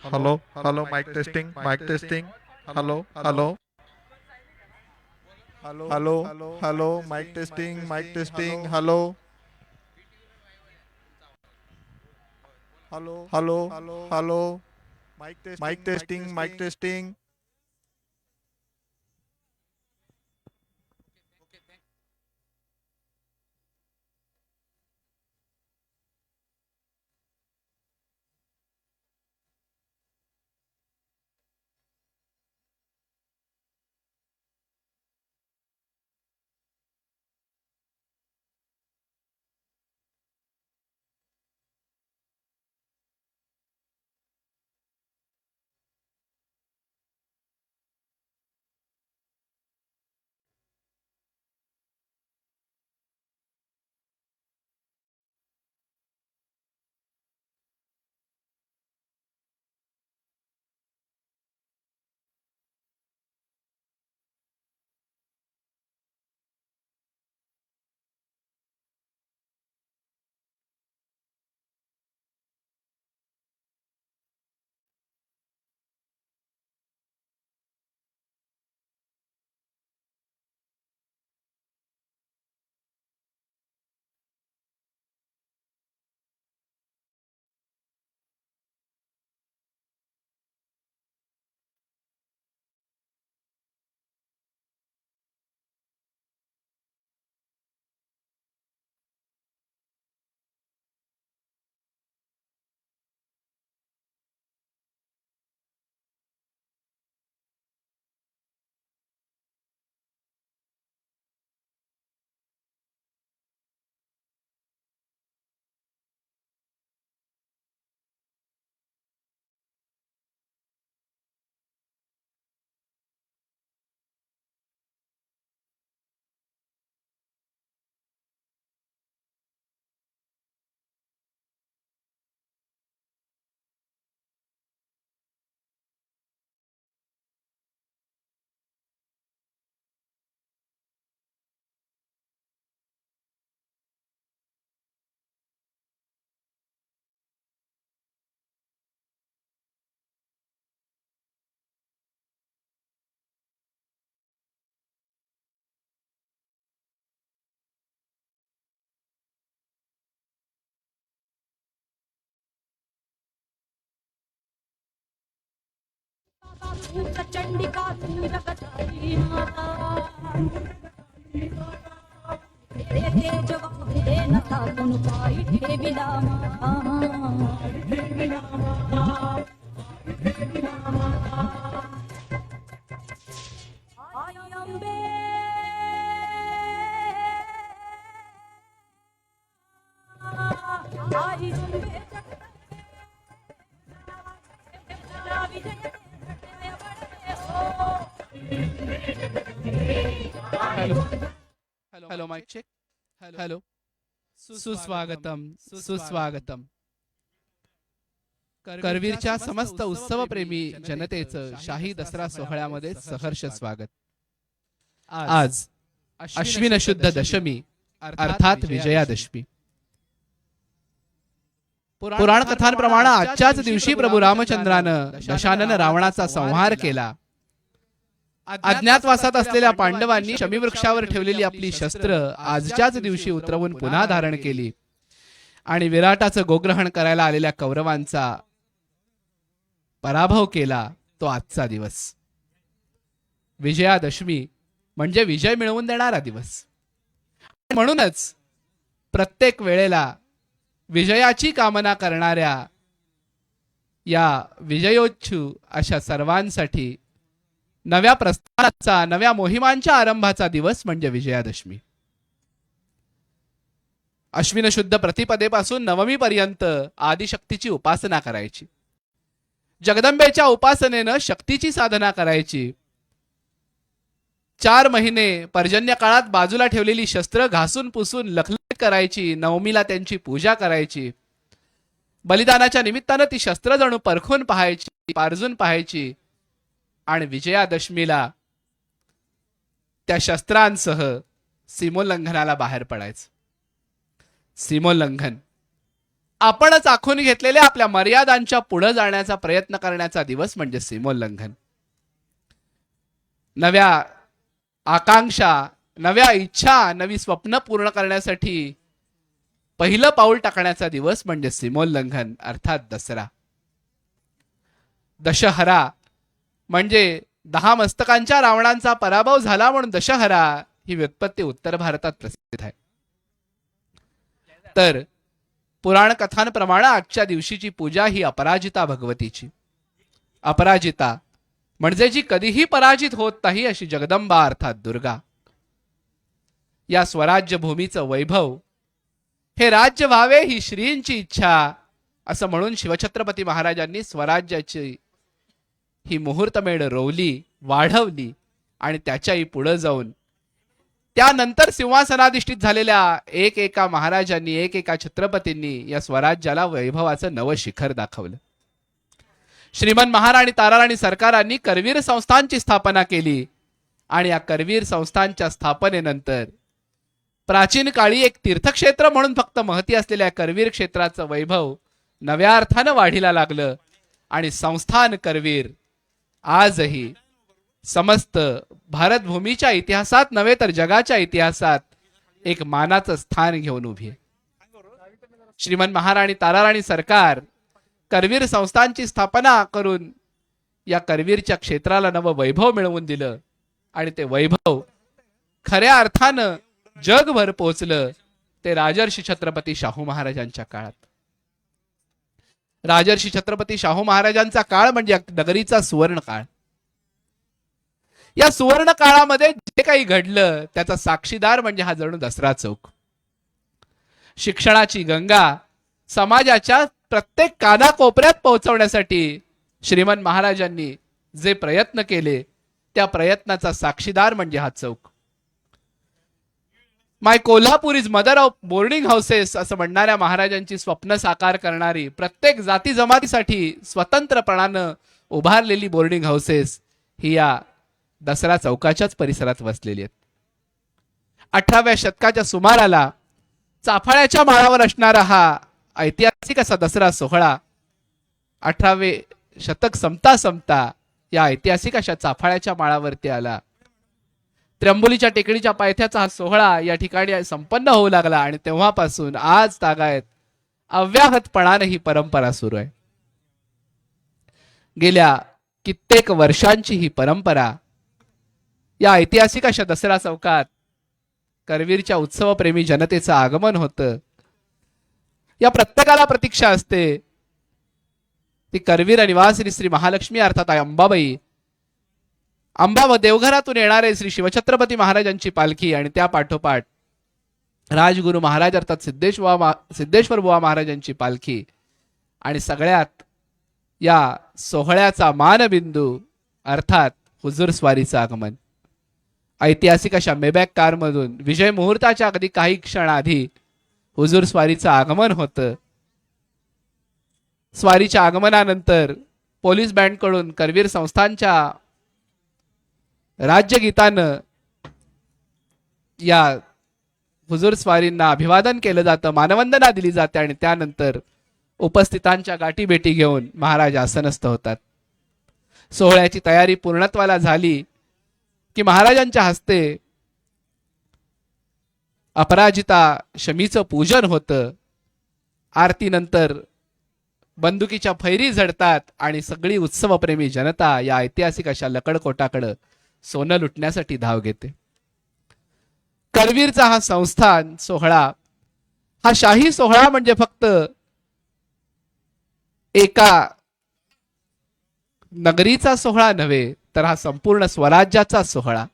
Hello, hello, mic testing, mic testing. Hello, hello, hello, hello, mic testing. Hello, hello, hello, mic testing, mic testing. Chandika तीरकचारी माता तेरे तेज वाहे नथा तुन पाई ठेविला आई अंबे आई अंबे hello mic check. Hello. सुस्वागतम सुस्वागतम. करवीरच्या समस्त उत्सवप्रेमी जनतेचं शाही दसरा सोहळ्यामध्ये सहर्ष स्वागत. आज अश्विन शुद्ध दशमी अर्थात विजयादशमी. पुराण कथांप्रमाणे आजच्याच दिवशी प्रभू रामचंद्रानं दशानन रावणाचा संहार केला. अज्ञातवासात असलेल्या पांडवांनी शमीवृक्षावर ठेवलेली आपली शस्त्र आजच्याच दिवशी उतरवून पुन्हा धारण केली आणि विराटाचं गोग्रहण करायला आलेल्या कौरवांचा पराभव केला. तो आजचा दिवस विजयादशमी म्हणजे विजय मिळवून देणारा दिवस. म्हणूनच प्रत्येक वेळेला विजयाची कामना करणाऱ्या या विजयोच्छू अशा सर्वांसाठी नव्या प्रस्थानाचा नव्या मोहिमांच्या आरंभाचा दिवस म्हणजे विजयादशमी. अश्विन शुद्ध प्रतिपदेपासून नवमी पर्यंत आदिशक्तीची उपासना करायची. जगदंबेच्या उपासनेनं शक्तीची साधना करायची. 4 महिने पर्जन्य काळात बाजूला ठेवलेली शस्त्र घासून पुसून लखलखीत करायची. नवमीला त्यांची पूजा करायची. बलिदानाच्या निमित्तानं ती शस्त्र जणू परखून पाहायची, पारजून पाहायची आणि विजयादशमीला त्या शस्त्रांसह सीमोल्लंघनाला बाहेर पडायचं. सीमोल्लंघन आपणच आखून घेतलेल्या आपल्या मर्यादांच्या पुढे जाण्याचा प्रयत्न करण्याचा दिवस म्हणजे सीमोल्लंघन. नव्या आकांक्षा, नव्या इच्छा, नवी स्वप्न पूर्ण करण्यासाठी पहिलं पाऊल टाकण्याचा दिवस म्हणजे सीमोल्लंघन अर्थात दसरा. दशहरा म्हणजे 10 मस्तकांच्या रावणांचा पराभव झाला म्हणून दशहरा ही व्युत्पत्ती उत्तर भारतात प्रसिद्ध आहे. तर पुराण कथांप्रमाणे आजच्या दिवशीची पूजा ही अपराजिता भगवतीची. अपराजिता म्हणजे जी कधीही पराजित होत नाही अशी जगदंबा अर्थात दुर्गा. या स्वराज्य भूमीचं वैभव, हे राज्य व्हावे ही श्रींची इच्छा असं म्हणून शिवछत्रपती महाराजांनी स्वराज्याची ही मुहूर्तमेढ रोवली, वाढवली आणि त्याच्याही पुढे जाऊन त्यानंतर सिंहासनाधिष्ठित झालेल्या एका महाराजांनी, एका छत्रपतींनी या स्वराज्याला वैभवाचं नवं शिखर दाखवलं. श्रीमन महाराणी ताराराणी सरकारांनी करवीर संस्थांची स्थापना केली आणि या करवीर संस्थांच्या स्थापनेनंतर प्राचीन काळी एक तीर्थक्षेत्र म्हणून फक्त महती असलेल्या करवीर क्षेत्राचं वैभव नव्या अर्थानं वाढीला लागलं आणि संस्थान करवीर आजही समस्त भारतभूमीच्या इतिहासात नव्हे तर जगाच्या इतिहासात एक मानाचं स्थान घेऊन उभी आहे. श्रीमन महाराणी ताराराणी सरकार करवीर संस्थांची स्थापना करून या करवीरच्या क्षेत्राला नवं वैभव मिळवून दिलं आणि ते वैभव खऱ्या अर्थानं जगभर पोहोचलं ते राजर्षी छत्रपती शाहू महाराजांच्या काळात. राजर्षी छत्रपती शाहू महाराजांचा काळ म्हणजे नगरीचा सुवर्ण काळ. या सुवर्ण काळामध्ये जे काही घडलं त्याचा साक्षीदार म्हणजे हा जणू दसरा चौक. शिक्षणाची गंगा समाजाच्या प्रत्येक कानाकोपऱ्यात पोहोचवण्यासाठी श्रीमन महाराजांनी जे प्रयत्न केले त्या प्रयत्नाचा साक्षीदार म्हणजे हा चौक. My Kolhapur is mother of boarding houses असं म्हणणाऱ्या महाराजांची स्वप्न साकार करणारी, प्रत्येक जाती जमातीसाठी स्वतंत्रपणानं उभारलेली बोर्डिंग हाऊसेस ही या दसरा चौकाच्याच परिसरात वसलेली आहेत. 18व्या शतकाच्या सुमाराला चाफाळ्याच्या माळावर असणारा हा ऐतिहासिक असा दसरा सोहळा 18वे शतक संपता संपता या ऐतिहासिक अशा चाफाळ्याच्या माळावरती आला. त्र्यंबोलीच्या टेकडीच्या पायथ्याचा हा सोहळा या ठिकाणी संपन्न होऊ लागला आणि तेव्हापासून आज तागायत अव्याहतपणाने ही परंपरा सुरू आहे. गेल्या कित्येक वर्षांची ही परंपरा या ऐतिहासिक अशा दसरा चौकात करवीरच्या उत्सवप्रेमी जनतेचं आगमन होतं. या प्रत्येकाला प्रतीक्षा असते ती करवीर निवासिनी श्री महालक्ष्मी अर्थात अंबाबाई, अंबा व देवघरातून येणारे श्री शिवछत्रपती महाराजांची पालखी आणि त्या पाठोपाठ राजगुरु महाराज अर्थात सिद्धेश्वर बुवा महाराजांची पालखी आणि सगळ्यात या सोहळ्याचा मानबिंदू अर्थात हुजूर स्वारीचं आगमन. ऐतिहासिक अशा मेबॅक कारमधून विजय मुहूर्ताच्या अगदी काही क्षण आधी हुजूर स्वारीचं आगमन होतं. स्वारीच्या आगमनानंतर पोलीस बँडकडून करवीर संस्थांच्या राज्यगीतानं या हुजूर स्वारींना अभिवादन केलं जातं, मानवंदना दिली जाते आणि त्यानंतर उपस्थितांच्या गाठीभेटी घेऊन महाराज आसनस्थ होतात. सोहळ्याची तयारी पूर्णत्वाला झाली की महाराजांच्या हस्ते अपराजिता शमीचं पूजन होतं. आरतीनंतर बंदुकीच्या फैरी झडतात आणि सगळी उत्सवप्रेमी जनता या ऐतिहासिक अशा लकडकोटाकडे सोनं लुटण्यासाठी धाव घेते. करवीरचा हा संस्थान सोहळा, हा शाही सोहळा म्हणजे फक्त एका नगरीचा सोहळा नव्हे तर हा संपूर्ण स्वराज्याचा सोहळा.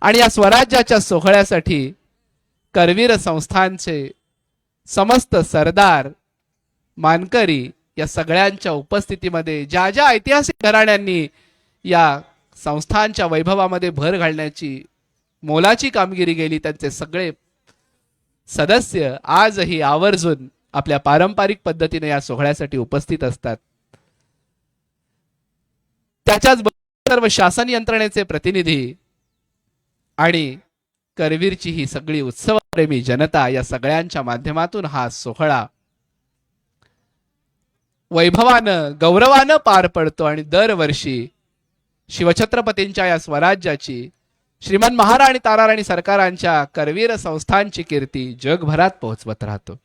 आणि या स्वराज्याच्या सोहळ्यासाठी करवीर संस्थानचे समस्त सरदार, मानकरी या सगळ्यांच्या उपस्थितीमध्ये ज्या ज्या ऐतिहासिक घराण्यांनी या संस्थांच्या वैभवामध्ये भर घालण्याची मोलाची कामगिरी केली त्यांचे सगळे सदस्य आजही आवर्जून आपल्या पारंपरिक पद्धतीने या सोहळ्यासाठी उपस्थित असतात. त्याच्याच सर्व शासन यंत्रणेचे प्रतिनिधी आणि करवीरची ही सगळी उत्सवप्रेमी जनता या सगळ्यांच्या माध्यमातून हा सोहळा वैभवानं गौरवानं पार पडतो आणि दरवर्षी शिवछत्रपतींच्या या स्वराज्याची श्रीमंत महाराणी ताराराणी सरकारांच्या करवीर संस्थांची कीर्ती जगभरात पोहोचवत राहतो.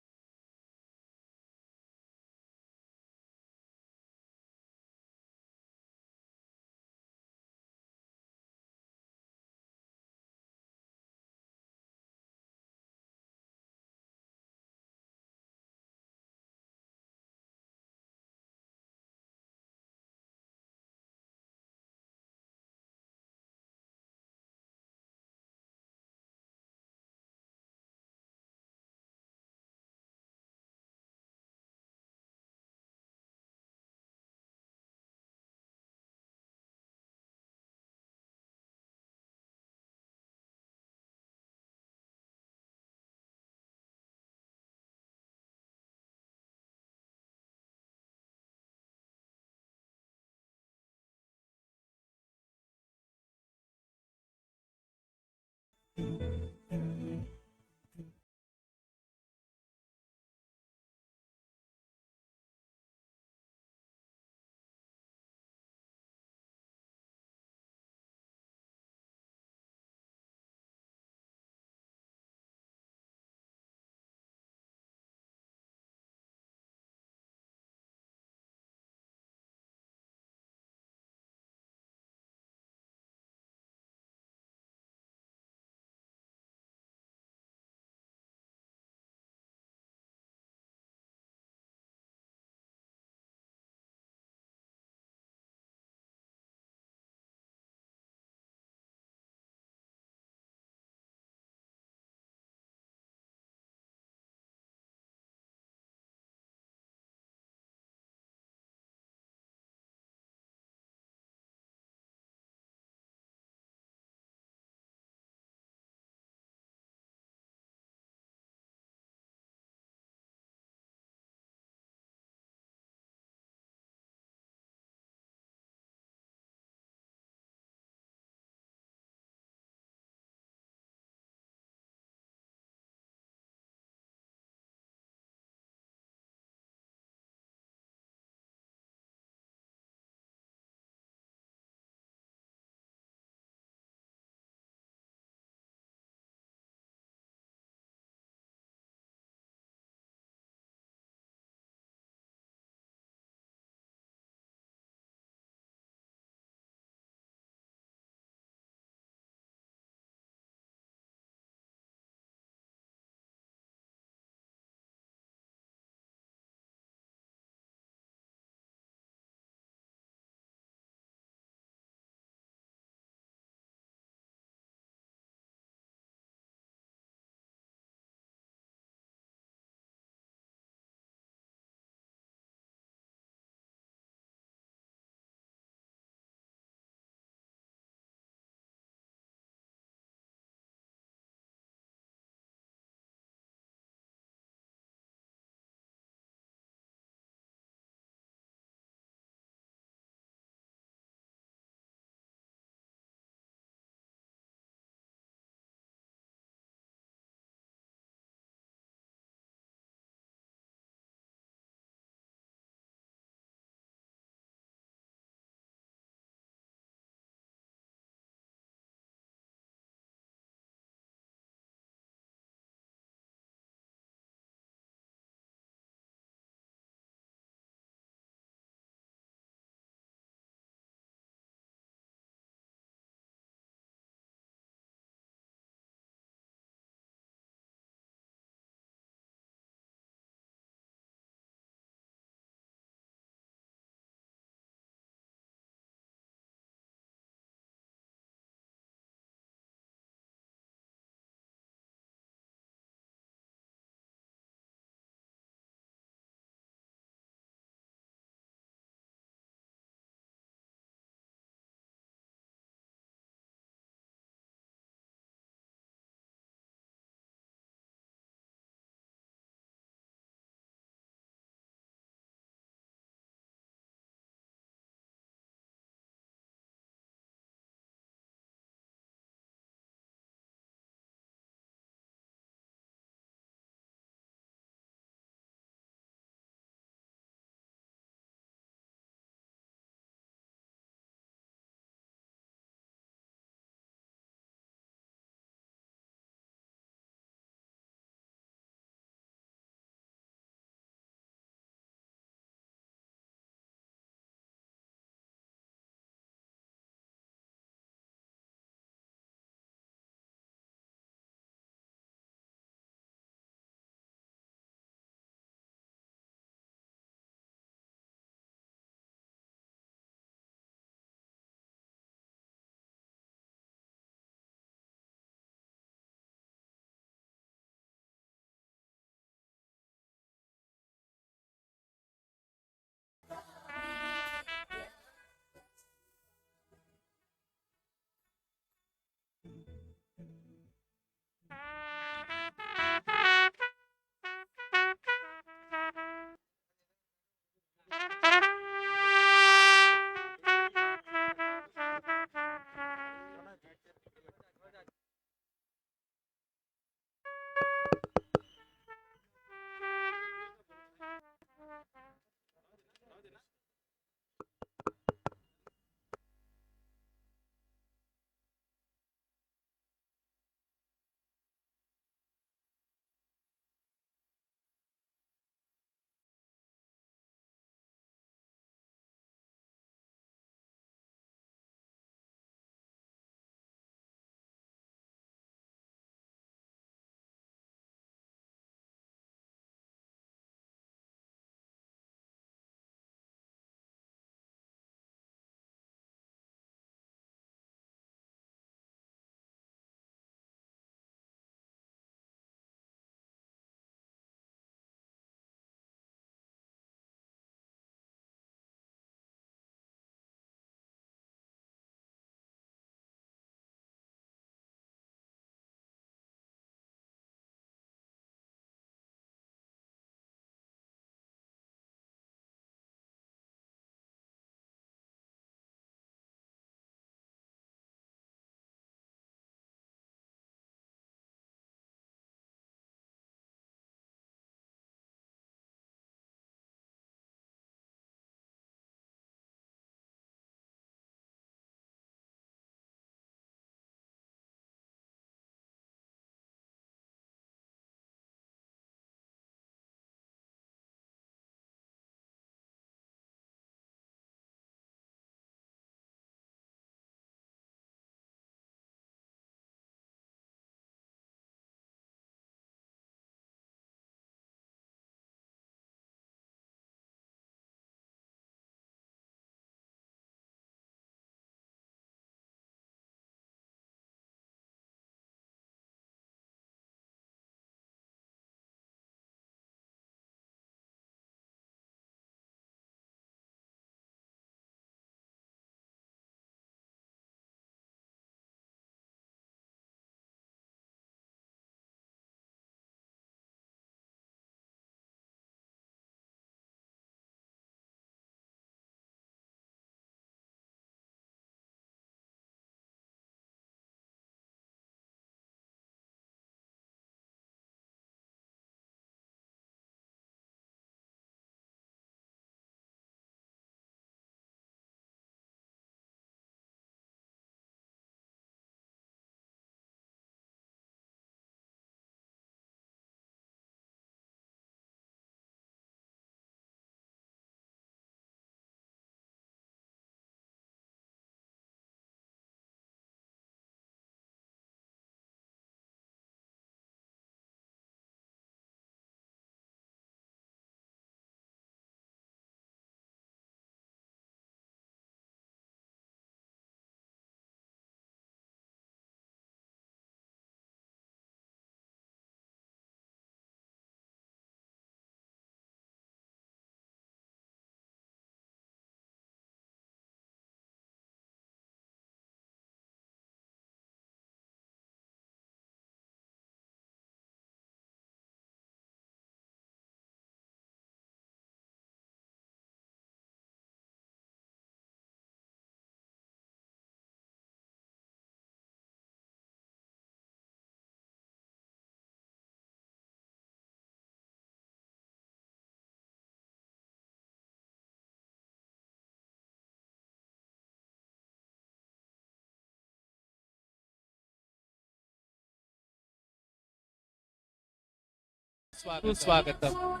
सुस्वागतम.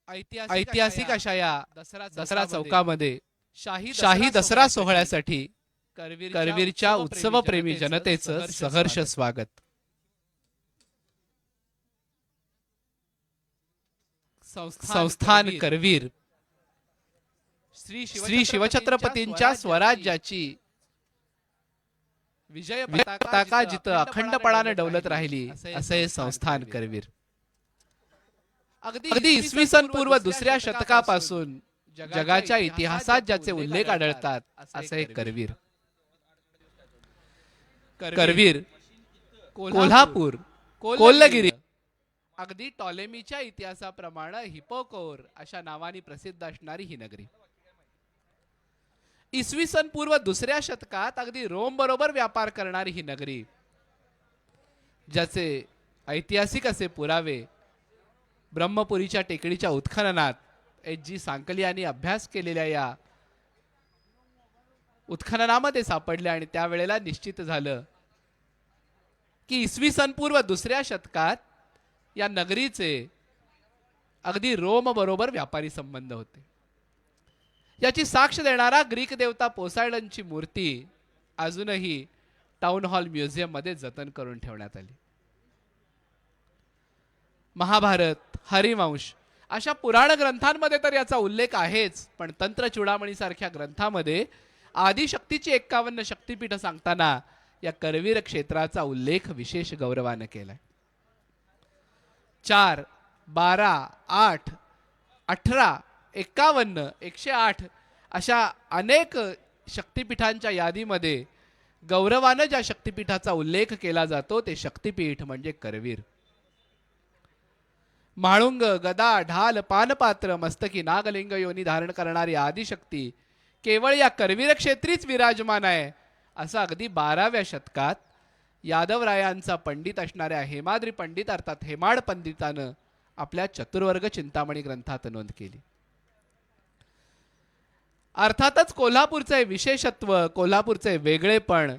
ऐतिहासिक अशा या दसरा चौकामध्ये शाही दसरा सोहळ्यासाठी करवीरच्या उत्सवप्रेमी जनतेचं सहर्ष स्वागत. संस्थान करवीर श्री शिवछत्रपतींच्या स्वराज्याची विजय पताका जिथं अखंडपणाने डौलत राहिली असे हे संस्थान करवीर. अगदी इसवी सन पूर्व दुसऱ्या शतकापासून जगाच्या इतिहासात ज्याचे उल्लेख आढळतात असे हे करवीर. करवीर कोल्हापूर कोल्हागिरी अगदी टॉलेमीच्या इतिहासाप्रमाणे हिपोकोर अशा नावाने प्रसिद्ध असणारी ही नगरी इसवी सन पूर्व दुसऱ्या शतकात अगदी रोम बरोबर व्यापार करणारी ही नगरी, ज्याचे ऐतिहासिक असे पुरावे ब्रह्मपुरीच्या टेकडीच्या उत्खननात एच.जी. सांकली यांनी अभ्यास केलेल्या या उत्खननामध्ये सापडले आणि त्यावेळेला निश्चित झालं की इसवी सन पूर्व दुसऱ्या शतकात या नगरीचे अगदी रोम बरोबर व्यापारी संबंध होते. याची साक्ष देणारा ग्रीक देवता पोसायडनची मूर्ती अजूनही टाउन हॉल म्युझियम मध्ये जतन करून ठेवण्यात आली. महाभारत, हरिवंश अशा पुराण ग्रंथांमध्ये तर याचा उल्लेख आहेच, पण तंत्र चूडामणी सारख्या ग्रंथामध्ये आदिशक्तीची 51 शक्तिपीठ सांगताना या करवीर क्षेत्राचा उल्लेख विशेष गौरवाने केलाय. 4, 12, 8, 18, 51, 108 अशा अनेक शक्तिपीठांच्या यादीमध्ये गौरवानं ज्या शक्तिपीठाचा उल्लेख केला जातो ते शक्तिपीठ म्हणजे करवीर. म्हाळुंग, गदा, ढाल, पानपात्र, मस्तकी नागलिंग योनी धारण करणारी आदिशक्ती केवळ या करवीर क्षेत्रीच विराजमान आहे असं अगदी 12व्या शतकात यादवरायांचा पंडित असणाऱ्या हेमाद्री पंडित अर्थात हेमाड पंडितानं आपल्या चतुर्वर्ग चिंतामणी ग्रंथात नोंद केली. अर्थातच कोल्हापूरचे विशेषत्व, कोल्हापूरचे वेगळेपण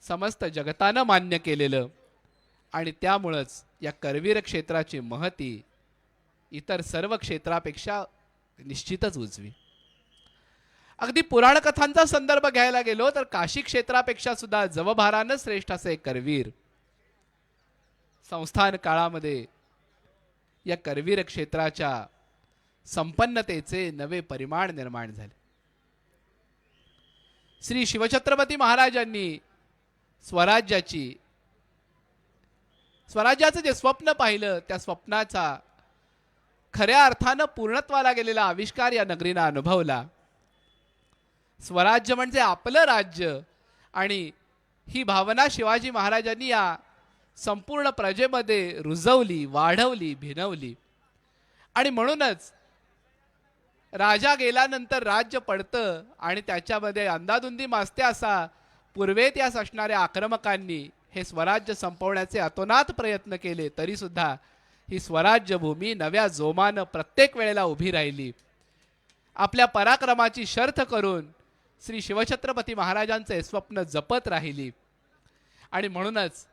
समस्त जगतानं मान्य केलेलं आणि त्यामुळेच या करवीर क्षेत्राची महती इतर सर्व क्षेत्रापेक्षा निश्चितच उजवी. अगदी पुराण कथांचा संदर्भ घ्यायला गेलो तर काशी क्षेत्रापेक्षा सुद्धा जवभारानं श्रेष्ठ असे करवीर. संस्थान काळामध्ये या करवीर क्षेत्राच्या संपन्नतेचे नवे परिमाण निर्माण झाले. श्री शिवछत्रपती महाराजांनी स्वराज्याचं जे स्वप्न पाहिलं त्या स्वप्नाचा खऱ्या अर्थानं पूर्णत्वाला गेलेला आविष्कार या नगरीनं अनुभवला. स्वराज्य म्हणजे आपलं राज्य आणि ही भावना शिवाजी महाराजांनी या संपूर्ण प्रजेमध्ये रुजवली, वाढवली, भिनवली आणि म्हणूनच राजा गेल्यानंतर राज्य पडतं आणि त्याच्यामध्ये अंदाधुंदी माजते असा पूर्वेत यास असणाऱ्या आक्रमकांनी हे स्वराज्य संपवण्याचे अतोनात प्रयत्न केले तरी सुद्धा ही स्वराज्य भूमी नव्या जोमानं प्रत्येक वेळेला उभी राहिली. आपल्या पराक्रमाची शर्थ करून श्री शिवछत्रपती महाराजांचे स्वप्न जपत राहिली आणि म्हणूनच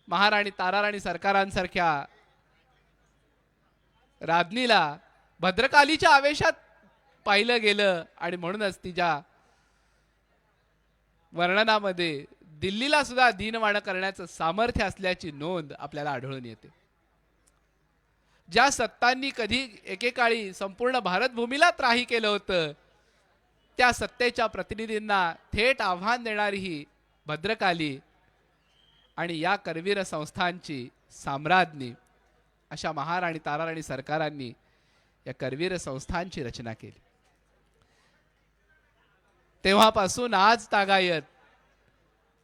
महाराणी ताराराणी सरकारांसारख्या राज्ञीला भद्रकालीच्या आवेशात पाहिलं गेलं आणि म्हणूनच तिच्या वर्णनामध्ये दिल्लीला सुद्धा दीनवाण करण्याचं सामर्थ्य असल्याची नोंद आपल्याला आढळून येते. ज्या सत्तांनी कधी एकेकाळी संपूर्ण भारतभूमीला त्राही केलं होतं त्या सत्तेच्या प्रतिनिधींना थेट आव्हान देणारी ही भद्रकाली आणि या करवीर संस्थांची साम्राज्ञी अशा महाराणी ताराराणी सरकारांनी या करवीर संस्थांची रचना केली. तेव्हापासून आज तागायत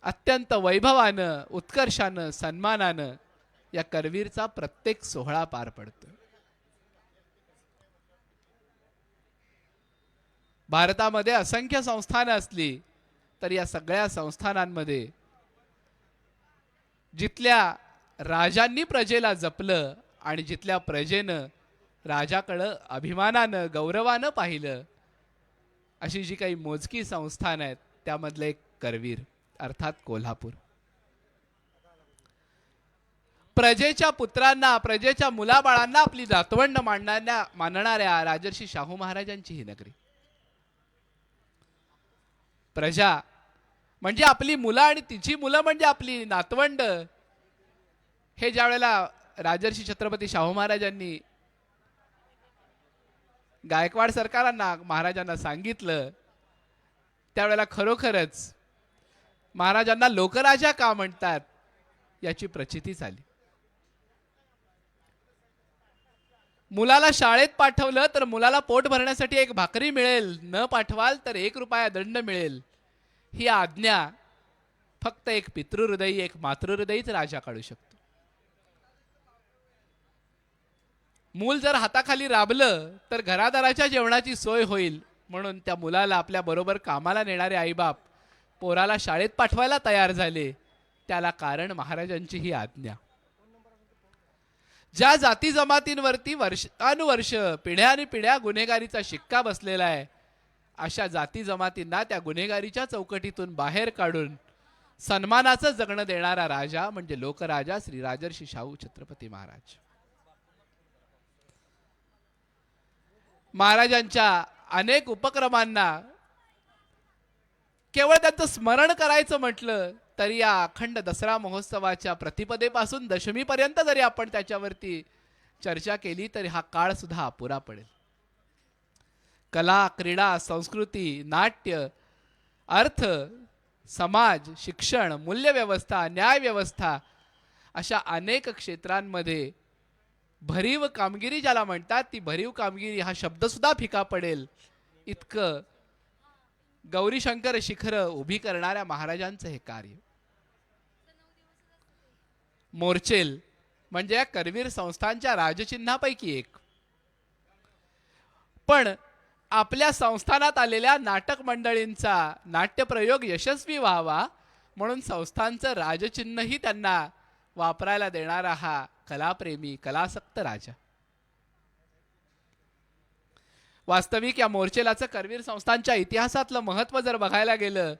अत्यंत वैभवानं, उत्कर्षानं, सन्मानानं या करवीरचा प्रत्येक सोहळा पार पडतो. भारतामध्ये असंख्य संस्थानं असली तर या सगळ्या संस्थानांमध्ये जिथल्या राजांनी प्रजेला जपलं आणि जिथल्या प्रजेनं राजाकडं अभिमानानं, गौरवानं पाहिलं अशी जी काही मोजकी संस्थान आहेत त्यामधलं एक करवीर अर्थात कोल्हापूर. प्रजेच्या पुत्रांना, प्रजेच्या मुलाबाळांना आपली नातवंड मानणाऱ्या राजर्षी शाहू महाराजांची ही नगरी. प्रजा म्हणजे आपली मुलं आणि तिची मुलं म्हणजे आपली नातवंड. हे ज्या वेळेला राजर्षी छत्रपती शाहू महाराजांनी गायकवाड सरकारांना महाराजांना सांगितलं, त्यावेळेला खरोखरच महाराजांना लोकराजा का म्हणतात याची प्रचिती झाली. मुलाला शाळेत पाठवलं तर मुलाला पोट भरण्यासाठी एक भाकरी मिळेल, न पाठवाल तर 1 रुपया दंड मिळेल, ही आज्ञा फक्त एक पितृहृदयी, एक मातृहृदयीच राजा काढू शकतो. मूल जर हाताखाली राबलं तर घरादाराच्या जेवणाची सोय होईल, म्हणून त्या मुलाला आपल्या बरोबर कामाला नेणारे आईबाप पोराला शाळेत पाठवायला तयार झाले. त्याला कारण महाराजांची ही आज्ञा. ज्या जाती जमातींवरती वर्षानुवर्ष पिढ्यानपिढ्या गुन्हेगारीचा शिक्का बसलेला आहे, अशा जाती जमातींना त्या गुन्हेगारीच्या चौकटीतून बाहेर काढून सन्मानाचं जगणं देणारा राजा म्हणजे लोकराजा श्री राजर्षी शाहू छत्रपती महाराज. महाराजांच्या अनेक उपक्रमांना केवळ त्यांचं स्मरण करायचं म्हटलं तरी या अखंड दसरा महोत्सवाच्या प्रतिपदेपासून दशमीपर्यंत जरी आपण त्याच्यावरती चर्चा केली तरी हा काळ सुद्धा अपुरा पडेल. कला, क्रीडा, संस्कृती, नाट्य, अर्थ, समाज, शिक्षण, मूल्यव्यवस्था, न्यायव्यवस्था अशा अनेक क्षेत्रांमध्ये भरीव कामगिरी ज्याला म्हणतात, ती भरीव कामगिरी हा शब्द सुद्धा फिका पडेल इतकं गौरीशंकर शिखर उभी करणाऱ्या महाराजांचं हे कार्य. मोर्चेल म्हणजे या करवीर संस्थांच्या राजचिन्हापैकी एक. पण आपल्या संस्थानात आलेल्या नाटक मंडळींचा नाट्यप्रयोग यशस्वी व्हावा म्हणून संस्थांचं राजचिन्हही त्यांना वापरायला देणारा हा कलाप्रेमी, कलासक्त राजा. वास्तविक या मोर्चेलाचं करवीर संस्थांच्या इतिहासातलं महत्त्व जर बघायला गेलं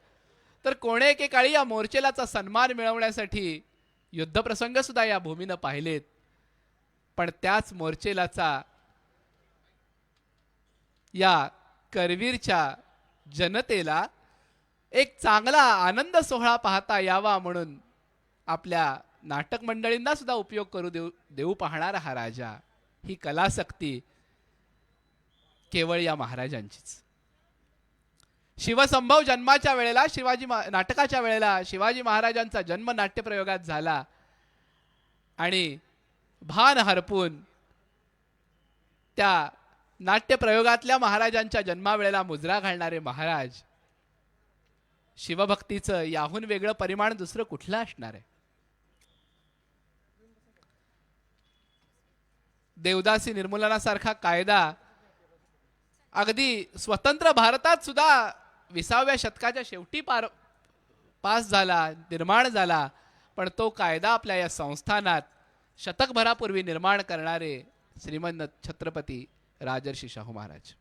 तर कोणे एकेकाळी या मोर्चेलाचा सन्मान मिळवण्यासाठी युद्धप्रसंग सुद्धा या भूमीनं पाहिलेत. पण त्याच मोर्चेलाचा या करवीरच्या जनतेला एक चांगला आनंद सोहळा पाहता यावा म्हणून आपल्या नाटक मंडळींना सुद्धा उपयोग करू देऊ पाहणारा हा राजा, ही कलासक्ती केवळ या महाराजांचीच. शिवसंभव जन्माच्या वेळेला नाटकाच्या वेळेला शिवाजी महाराजांचा जन्म नाट्यप्रयोगात झाला आणि भान हरपून त्या नाट्यप्रयोगातल्या महाराजांच्या जन्मावेळेला मुजरा घालणारे महाराज, शिवभक्तीचं याहून वेगळं परिमाण दुसरं कुठलं असणार आहे. देवदासी निर्मूलनासारखा कायदा अगदी स्वतंत्र भारतात सुद्धा 20व्या शतकाच्या शेवटी पास झाला, निर्माण झाला. पण तो कायदा आपल्या या संस्थानात शतकभरापूर्वी निर्माण करणारे श्रीमंत छत्रपती राजर्षी शाहू महाराज.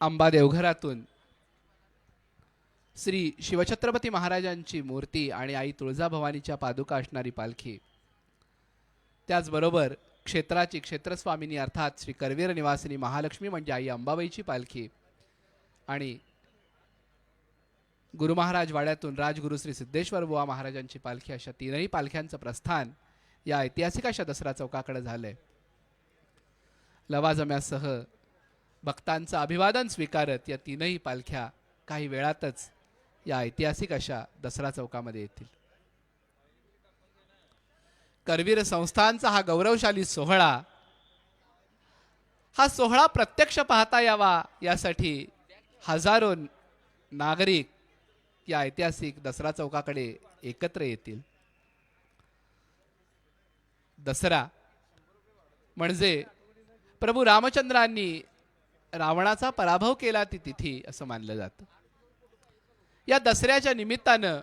अंबा देवघरातून श्री शिवछत्रपती महाराजांची मूर्ती आणि आई तुळजाभवानीच्या पादुका असणारी पालखी, त्याचबरोबर क्षेत्राची क्षेत्रस्वामिनी अर्थात श्री करवीर निवासिनी महालक्ष्मी म्हणजे आई अंबाबाईची पालखी आणि गुरु महाराज वाड्यातून राजगुरु श्री सिद्धेश्वर बुवा महाराजांची पालखी, अशा तीनही पालख्यांचं प्रस्थान या ऐतिहासिक अशा दसरा चौकाकडे झालंय. लवाजम्यासह भक्तांचं अभिवादन स्वीकारत या तीनही पालख्या काही वेळातच या ऐतिहासिक अशा दसरा चौकामध्ये येतील. करवीर संस्थांचा हा गौरवशाली सोहळा, हा सोहळा प्रत्यक्ष पाहता यावा यासाठी हजारो नागरिक या ऐतिहासिक दसरा चौकाकडे एकत्र येतील. दसरा म्हणजे प्रभू रामचंद्रांनी रावणाचा पराभव केला ती तिथी असं मानलं जातं. या दसऱ्याच्या निमित्तानं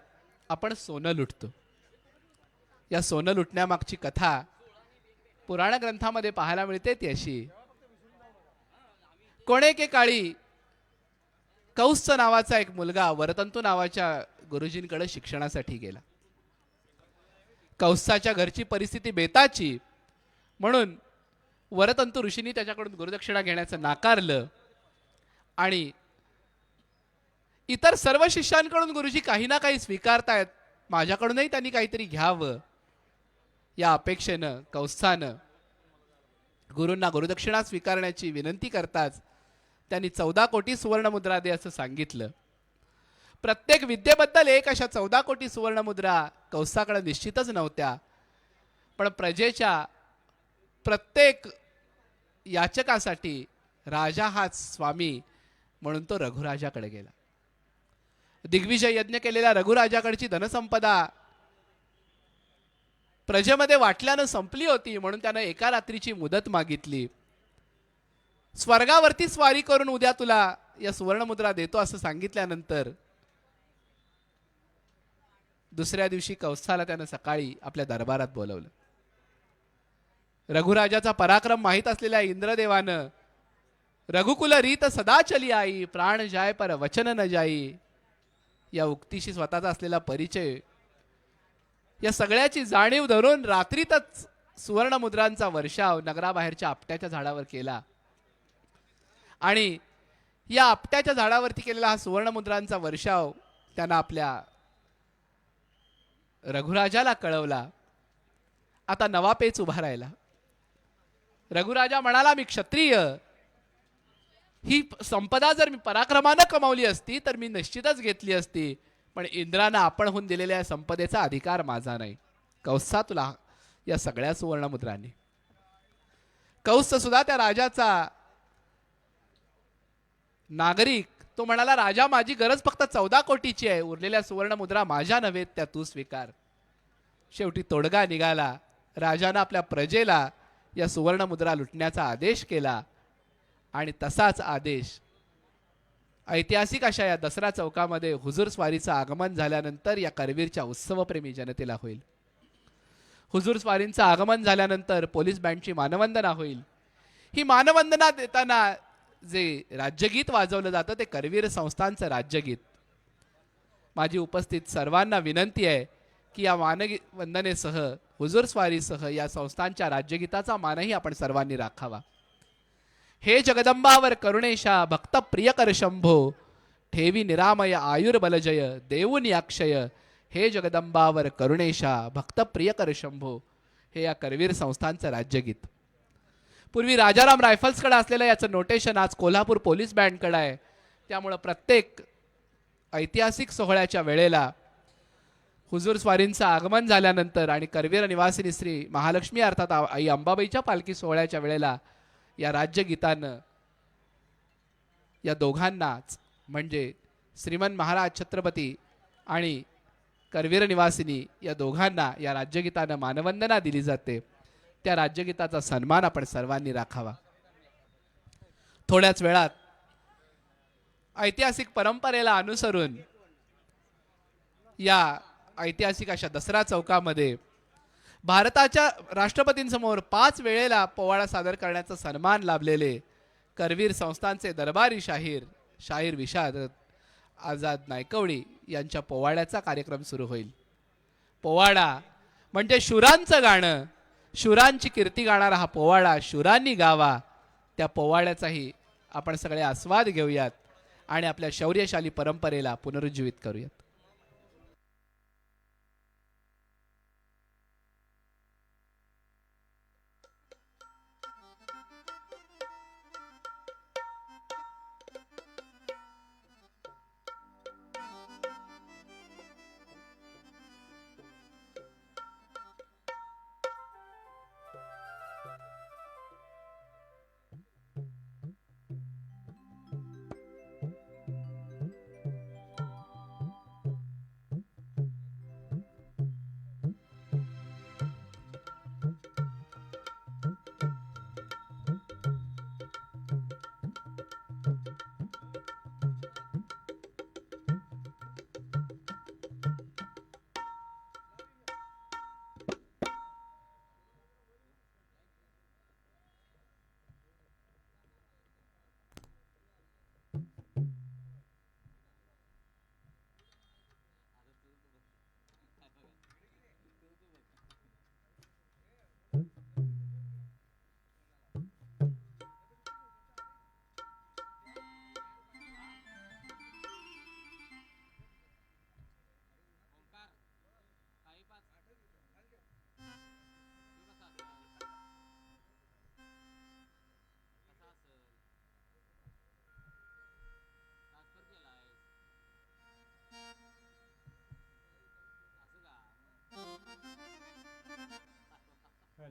आपण सोनं लुटतो. या सोनं लुटण्यामागची कथा पुराण ग्रंथामध्ये पाहायला मिळते ती अशी. कोणेके काळी कौस नावाचा एक मुलगा वरतंतू नावाच्या गुरुजींकडे शिक्षणासाठी गेला. कौसाच्या घरची परिस्थिती बेताची म्हणून वरतंतू ऋषींनी त्याच्याकडून गुरुदक्षिणा घेण्याचं नाकारलं आणि इतर सर्व शिष्यांकडून गुरुजी काही ना काही स्वीकारतायत, माझ्याकडूनही त्यांनी काहीतरी घ्यावं या अपेक्षेनं कौसानं गुरूंना गुरुदक्षिणा स्वीकारण्याची विनंती करताच त्यांनी 14 कोटी सुवर्णमुद्रा दे असं सांगितलं. प्रत्येक विद्येबद्दल एक अशा 14 कोटी सुवर्णमुद्रा कौसाकडे निश्चितच नव्हत्या, पण प्रजेच्या प्रत्येक याचकासाठी राजा हाच स्वामी म्हणून तो रघुराजाकडे गेला. दिग्विजय यज्ञ केलेल्या रघुराजाकडची धनसंपदा प्रजेमध्ये वाटल्यानं संपली होती म्हणून त्यानं एका रात्रीची मुदत मागितली. स्वर्गावरती स्वारी करून उद्या तुला या सुवर्णमुद्रा देतो असं सांगितल्यानंतर दुसऱ्या दिवशी कौसाला त्यानं सकाळी आपल्या दरबारात बोलवलं. रघुराजाचा पराक्रम माहीत असलेल्या इंद्रदेवानं रघुकुल रीत सदा चली आई, प्राण जाय पर वचन न जाई या उक्तीशी स्वतःचा असलेला परिचय, या सगळ्याची जाणीव धरून रात्रीतच सुवर्णमुद्रांचा वर्षाव नगराबाहेरच्या आपट्याच्या झाडावर केला आणि या आपट्याच्या झाडावरती केलेला हा सुवर्णमुद्रांचा वर्षाव त्यानं आपल्या रघुराजाला कळवला. आता नवा पेच उभा राहिला. रघुराजा म्हणाला, मी क्षत्रिय, ही संपदा जर मी पराक्रमानं कमावली असती तर मी निश्चितच घेतली असती, पण इंद्रानं आपणहून दिलेल्या संपदेचा अधिकार माझा नाही. कौसा तुला या सगळ्या सुवर्णमुद्रांनी. कौस सुद्धा त्या राजाचा नागरिक, तो म्हणाला, राजा माझी गरज फक्त 14 कोटीची आहे, उरलेल्या सुवर्णमुद्रा माझ्या नव्हेत, त्या तू स्वीकार. शेवटी तोडगा निघाला. राजानं आपल्या प्रजेला या सुवर्णमुद्रा लुटण्याचा आदेश केला आणि तसाच आदेश ऐतिहासिक अशा या दसरा चौकामध्ये हुजूर स्वारीचं आगमन झाल्यानंतर या करवीरच्या उत्सवप्रेमी जनतेला होईल. हुजूर स्वारींचं आगमन झाल्यानंतर पोलीस बँडची मानवंदना होईल. ही मानवंदना देताना जे राज्यगीत वाजवलं जातं ते करवीर संस्थांचं राज्यगीत. माझी उपस्थित सर्वांना विनंती आहे की या वंदनेसह हुजूर स्वारीसह या संस्थांच्या राज्यगीताचा मानही आपण सर्वांनी राखावा. हे जगदंबावर करुणेशा भक्त प्रियकर शंभो, ठेवी निरामय आयुर्बलजय देऊनी अक्षय. हे जगदंबावर करुणेशा भक्त प्रियकर शंभो, हे या करवीर संस्थांचं राज्यगीत. पूर्वी राजाराम रायफल्सकडे असलेलं याचं नोटेशन आज कोल्हापूर पोलीस बँडकडे आहे. त्यामुळं प्रत्येक ऐतिहासिक सोहळ्याच्या वेळेला हुजूर स्वारींचं आगमन झाल्यानंतर आणि करवीर निवासिनी श्री महालक्ष्मी अर्थात आई अंबाबाईच्या पालखी सोहळ्याच्या वेळेला या राज्यगीतानं या दोघांनाच म्हणजे श्रीमन महाराज छत्रपती आणि करवीर निवासिनी या दोघांना या राज्यगीतानं मानवंदना दिली जाते. त्या राज्यगीताचा सन्मान आपण सर्वांनी राखावा. थोड्याच वेळात ऐतिहासिक परंपरेला अनुसरून या ऐतिहासिक अशा दसरा चौकामध्ये भारताच्या राष्ट्रपतींसमोर 5 वेळेला पोवाडा सादर करण्याचा सन्मान लाभलेले करवीर संस्थांचे दरबारी शाहीर विशारद आझाद नायकवडी यांच्या पोवाड्याचा कार्यक्रम सुरू होईल. पोवाडा म्हणजे शूरांचं गाणं, शूरांची कीर्ती गाणारा हा पोवाडा शूरांनी गावा. त्या पोवाड्याचाही आपण सगळे आस्वाद घेऊयात आणि आपल्या शौर्यशाली परंपरेला पुनरुज्जीवित करूयात.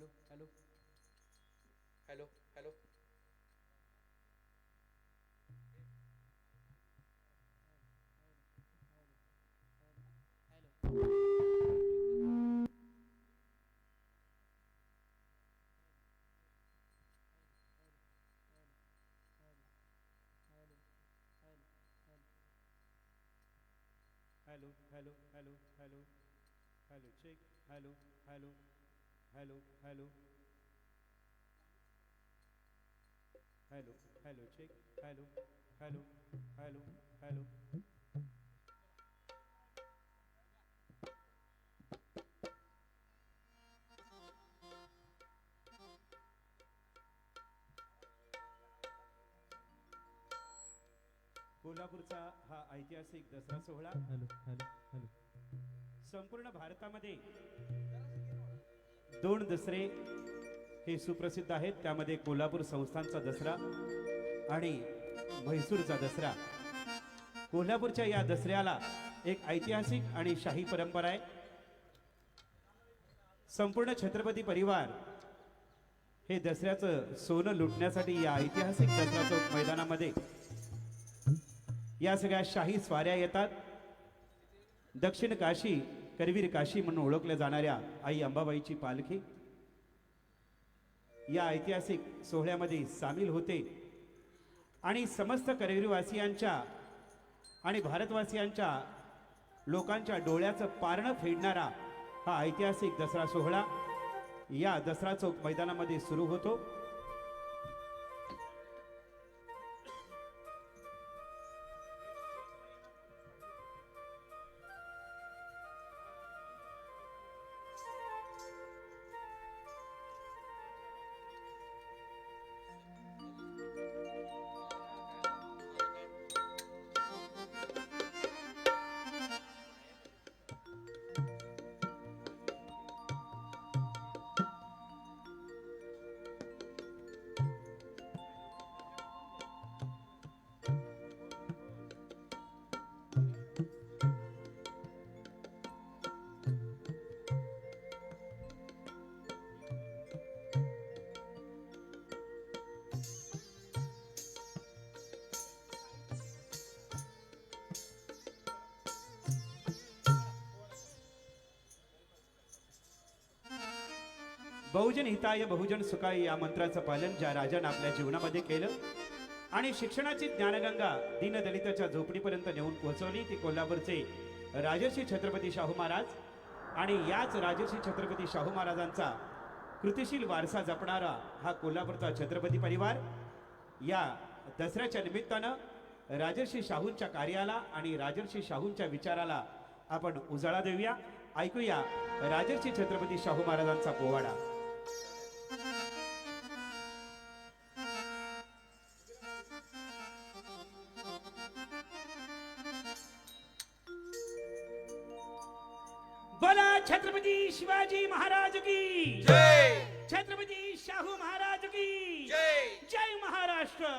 hello, hello, hello, hello. Hello, hello, hello, hello, hello, check. Hello, hello, hello, hello, hello, hello, check. Hello, hello, hello, hello. कोल्हापूरचा हा ऐतिहासिक दसरा सोहळा हॅलो हॅलो हॅलो संपूर्ण भारतामध्ये दोन दसरे हे सुप्रसिद्ध आहेत. त्यामध्ये कोल्हापूर संस्थानचा दसरा आणि म्हैसूरचा दसरा. कोल्हापूरच्या या दसऱ्याला एक ऐतिहासिक आणि शाही परंपरा आहे. संपूर्ण छत्रपती परिवार हे दसऱ्याचं सोनं लुटण्यासाठी या ऐतिहासिक दसरा चौक मैदानामध्ये या सगळ्या शाही स्वाऱ्या येतात. दक्षिण काशी करवीर काशी म्हणून ओळखल्या जाणाऱ्या आई अंबाबाईची पालखी या ऐतिहासिक सोहळ्यामध्ये सामील होते आणि समस्त करवीरवासियांच्या आणि भारतवासियांच्या लोकांच्या डोळ्याचं पारणं फेडणारा हा ऐतिहासिक दसरा सोहळा या दसरा चौक मैदानामध्ये सुरू होतो. बहुजन हिताय बहुजन सुखाय या मंत्राचं पालन ज्या राजानं आपल्या जीवनामध्ये केलं आणि शिक्षणाची ज्ञानगंगा दीनदलिताच्या झोपडीपर्यंत नेऊन पोहोचवली ती कोल्हापूरचे राजर्षी छत्रपती शाहू महाराज. आणि याच राजर्षी छत्रपती शाहू महाराजांचा कृतिशील वारसा जपणारा हा कोल्हापूरचा छत्रपती परिवार या दसऱ्याच्या निमित्तानं राजर्षी शाहूंच्या कार्याला आणि राजर्षी शाहूंच्या विचाराला आपण उजाळा देऊया. ऐकूया राजर्षी छत्रपती शाहू महाराजांचा पोवाडा. बोला छत्रपती शिवाजी महाराज की जय, छत्रपती शाहू महाराज की जय. जय महाराष्ट्र.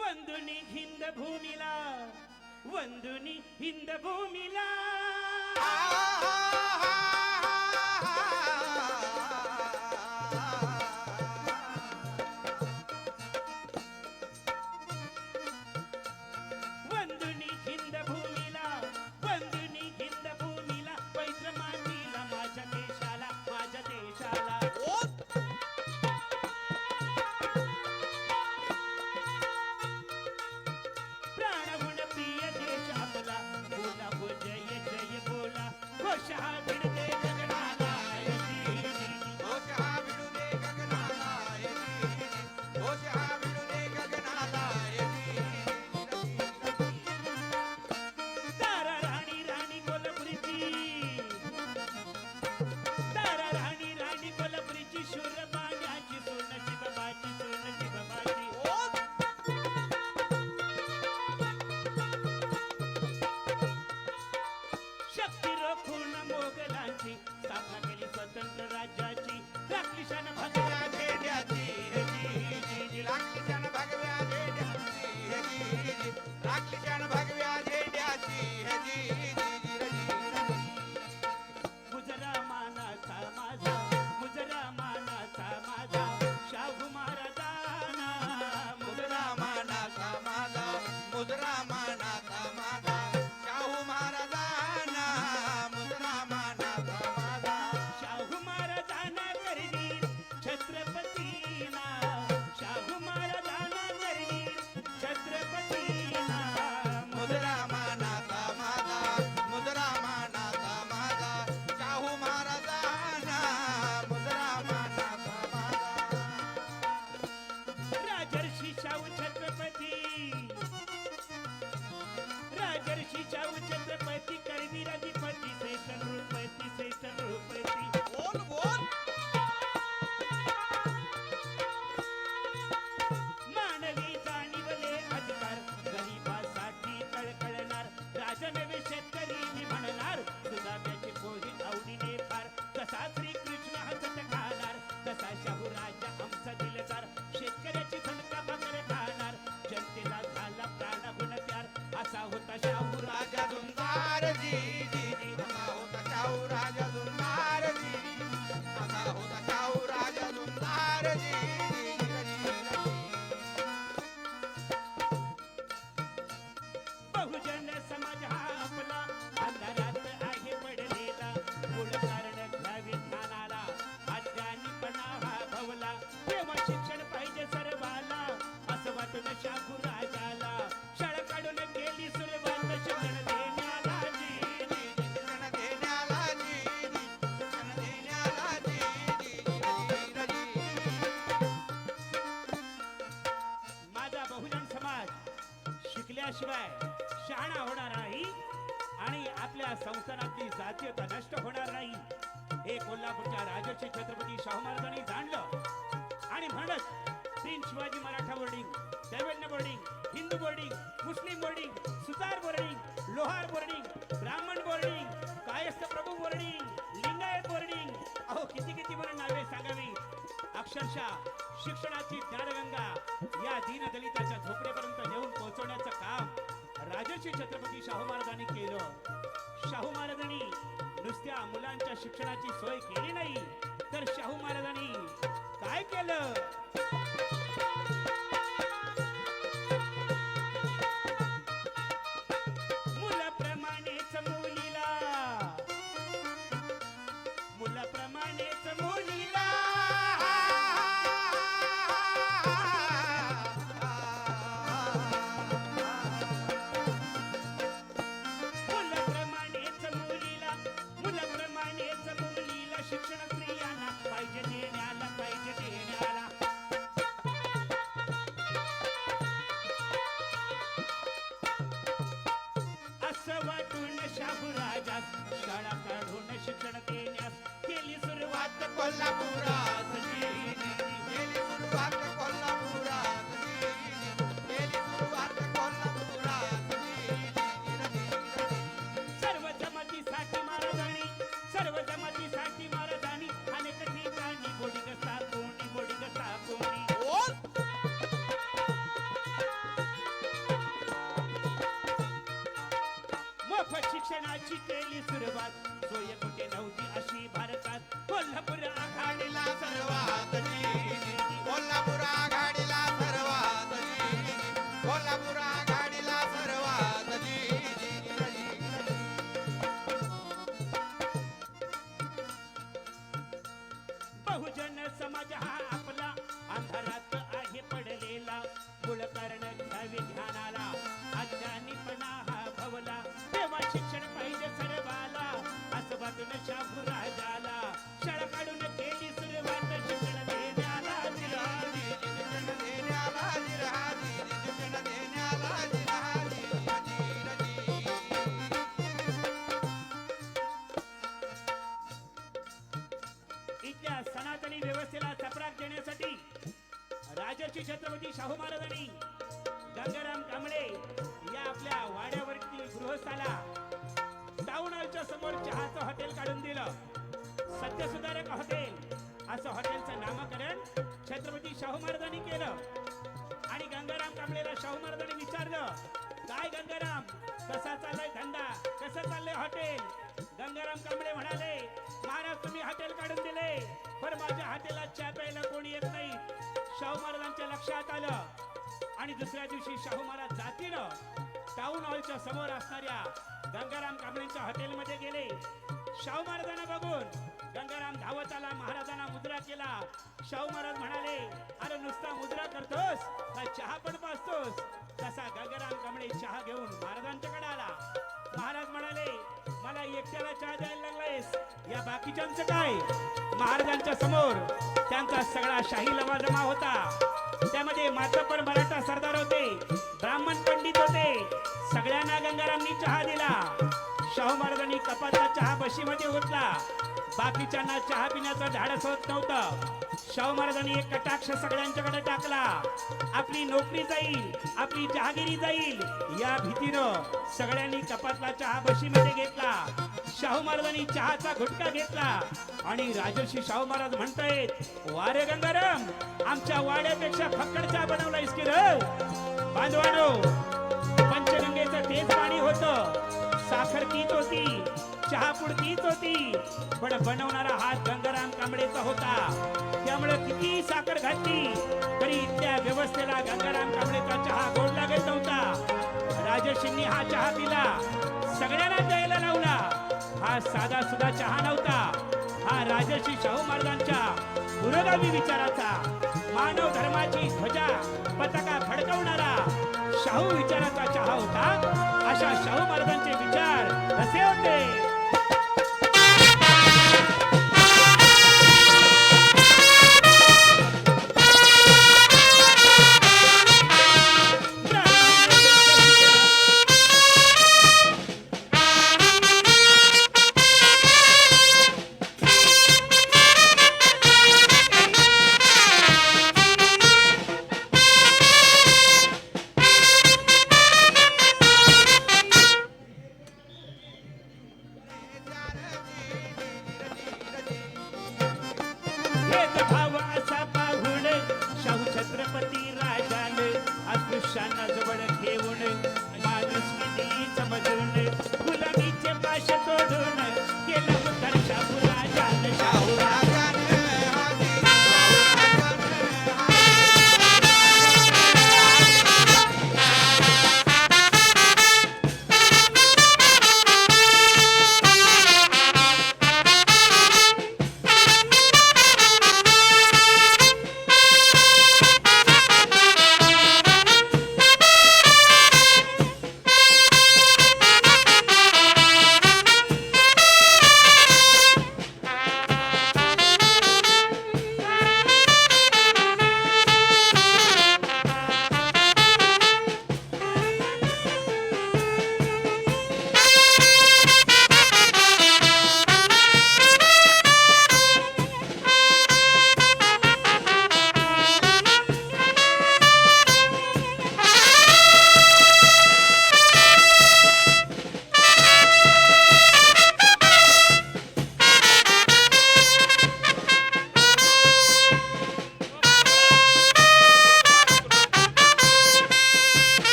वंदुनी हिंद भूमीला, वंदुनी हिंद भूमीला. वंदुनी हिंद भूमीला, वंदुनी हिंद भूमीला. पवित्र मातीला माझ्या देशाला, माझ्या देशाला. प्राणगुण प्रिय देश आपला, बोला हो जय जय बोला. घोष हा भिडते गगनाला येती. घोष हा भिडू दे गगनाला येती. घोष हा भिडू दे गगनाला येती. तारा राणी राणी कोल्हापुरीची. महाराजांची स्थापना केली स्वतंत्र राज्याची राखली शान भगव्या झेंड्याची हे जी, जी, जी. राखली शान भगव्या झेंड्याची हे जी, जी. राखली शान भगव्या झेंड्याची हे जी, जी, जी, रे जी, रे जी. मुजरा मानाचा माझा मुजरा मानाचा माझा शाहू महाराजांना मुद्रा मानाचा माझा मुद्रा मानाचा माझा शाहू महाराजांना मुद्रा मानाचा माझा शाहू महाराजांना करवी छत्रपतीना शाहू महाराजांना करवी छत्रपतीना मुद्रा मानाचा माझा मुद्रा मानाचा माझा शाहू महाराजांना मुद्रा मानाचा माझा राजर्षी शाहू छत्रपती राजर्षी शाहू छत्रपती करवीर अधिपती श्रेष्ठ नृपती बोल बोल मानवी जाणीवले अधिकार गरीबासाठी कळकळणार राजनवे शेतकरी मी म्हणणार सुदाम्याची पोही आवडीने फार कसा श्रीकृष्ण हसत खाणार कसा शाहू राजा आमचा दिलदार शेतकऱ्याची झणका भाकर खाणार जनतेला झाला प्राणगुण प्यार असा होता शाहू राजा राजा जुंदार जी जी जी असा होता शाहू राजा जुंदार जी असा होता शाहू राजा जुंदार जी जी, जी, जी, जी. बहुजन समाज हा आपला अंधारात आहे पडलेला मूळ कारण घ्यावे ध्यानाला अज्ञानीपणा हा भवला तेव्हा शिक्षण पाहिजे सर्वाला असं वाटून शाहू राजाला शाळा काढून केली सुरुवात शिक्षण देण्याला जी, जी. शिक्षण देण्याला जी जी शिक्षण देण्याला जी जी, जी, जी, जी. माझा बहुजन समाज शिकल्याशिवाय शहाणा होणार नाही आणि आपल्या संस्थानातली जातीयता नष्ट होणार नाही हे कोल्हापूरच्या राजर्षी छत्रपती शाहू महाराजांनी जाणलं आणि म्हणत तीन Shivaji Maratha boarding Daivadnya boarding Hindu boarding Muslim boarding Sutar boarding Lohar boarding Brahmin boarding Kayastha Prabhu boarding Lingayat boarding अहो किती किती म्हणून नावे सांगावी अक्षरशः शिक्षणाची ज्ञानगंगा या दीनदलिताच्या झोपडेपर्यंत नेऊन पोहोचवण्याचं काम राजर्षी छत्रपती शाहू महाराजांनी केलं शाहू महाराजांनी नुसत्या मुलांच्या शिक्षणाची सोय केली नाही तर शाहू महाराजांनी काय केलं मुलाप्रमाणेच मुलीला मुलाप्रमाणेच मुलीला मुलाप्रमाणेच मुलीला मुलाप्रमाणेच मुलीला शिक्षण स्त्रियांना पाहिजे देण्याला पाहिजे देण्याला असं वाटून शाहू राजास शाळा काढून शिक्षण देण्यास केली सुरुवात कोल्हापुरात जी, जी, जी. केली सुरुवात कोल्हापुरात जी, जी. केली सुरुवात कोल्हापुरात जी, जी, जी, जी, जी. सर्व जमातीसाठी महाराजांनी अनेक ठिकाणी बोर्डिंग स्थापवली बोल मोफत शिक्षणाची केली सुरुवात सोय कुठे नव्हती अशी भारतात कोल्हापूर आघाडीला सर्वात जी, जी. कोल्हापूर आघाडीला सर्वात जी, जी. कोल्हापूर आघाडीला सर्वात जी, जी, जी, जी, जी. बहुजन समाज हा आपला अंधारात आहे पडलेला मूळ कारण घ्यावे ध्यानाला अज्ञानीपणा हा भवला तेव्हा शिक्षण पाहिजे सर्वाला असं वाटून शाहू राजाला शाळा काढून केली सुरुवात शिक्षण देण्याला जी, जी, शिक्षण देण्याला जी, रा, जी, जी, शिक्षण देण्याला जी, रा, जी, जी, जी, जी. इथल्या सनातनी व्यवस्थेला चपराक देण्यासाठी राजर्षी छत्रपती शाहू महाराजांनी गंगाराम कांबळे या आपल्या वाड्यावरती गृहस्थाला टाउन हॉलच्या समोर चहाचं हॉटेल काढून दिलं. सत्यसुधारक हॉटेल असं हॉटेलचं नामकरण छत्रपती शाहू महाराजांनी केलं. आणि गंगाराम कांबळेला शाहू महाराजांनी विचारलं, काय गंगाराम, कसा चाललाय धंदा, कसं चाललंय हॉटेल? गंगाराम कांबळे म्हणाले, महाराज तुम्ही हॉटेल काढून दिले, पण माझ्या हॉटेलात चहा प्यायला कोणी येत नाही. शाहू महाराजांच्या लक्षात आलं आणि दुसऱ्या दिवशी शाहू महाराज जातीनं टाउन हॉलच्या समोर असणाऱ्या गंगाराम कांबळेंच्या हॉटेलमध्ये गेले. शाहू महाराजांना बघून गंगाराम धावत आला, महाराजांना मुद्रा केला. शाहू महाराज म्हणाले, अरे नुसता मुद्रा करतोस का चहा पण पाजतोस? तसा गंगाराम कांबळे चहा घेऊन महाराजांच्याकडे आला. महाराज म्हणाले, मला एकट्याला चहा द्यायला लागलायस, या बाकीच्यांचं काय? महाराजांच्या समोर त्यांचा सगळा शाही लवाजमा होता. त्यामध्ये मातब्बर मराठा सरदार होते, ब्राह्मण पंडित होते. सगळ्यांना गंगारामनी चहा दिला. शाहू महाराजांनी कपातला चहा बशीमध्ये ओतला. बाकीच्यांना चहा पिण्याचं धाडस होत नव्हतं. शाहू महाराजांनी एक कटाक्ष सगळ्यांच्याकडे टाकला. आपली नोकरी जाईल, आपली जहागिरी जाईल या भीतीनं सगळ्यांनी कपातला चहा बशीमध्ये घेतला. शाहू महाराजांनी चहाचा घुटका घेतला आणि राजर्षी शाहू महाराज म्हणतायत, वारे गंगाराम, आमच्या वाड्यापेक्षा फक्कड चहा बनवलायस की रे? बांधवानो, पंचगंगेचं तेच पाणी होतं, साखर तीच होती, चहापूड तीच होती, पण बनवणारा हात गंगाराम कांबळेचा होता. त्यामुळे किती साखर घातली तरी इथल्या व्यवस्थेला गंगाराम कांबळेचा चहा गोड लागत नव्हता. राजर्षींनी हा चहा पिला, सगळ्यांना द्यायला लावला. हा साधा सुद्धा चहा नव्हता. हा राजर्षी शाहू महाराजांच्या पुरोगामी विचाराचा, मानव धर्माची ध्वजा पताका फडकवणारा शाहू विचाराचा चहा होता. अशा शाहू महाराजांचे विचार कसे होते?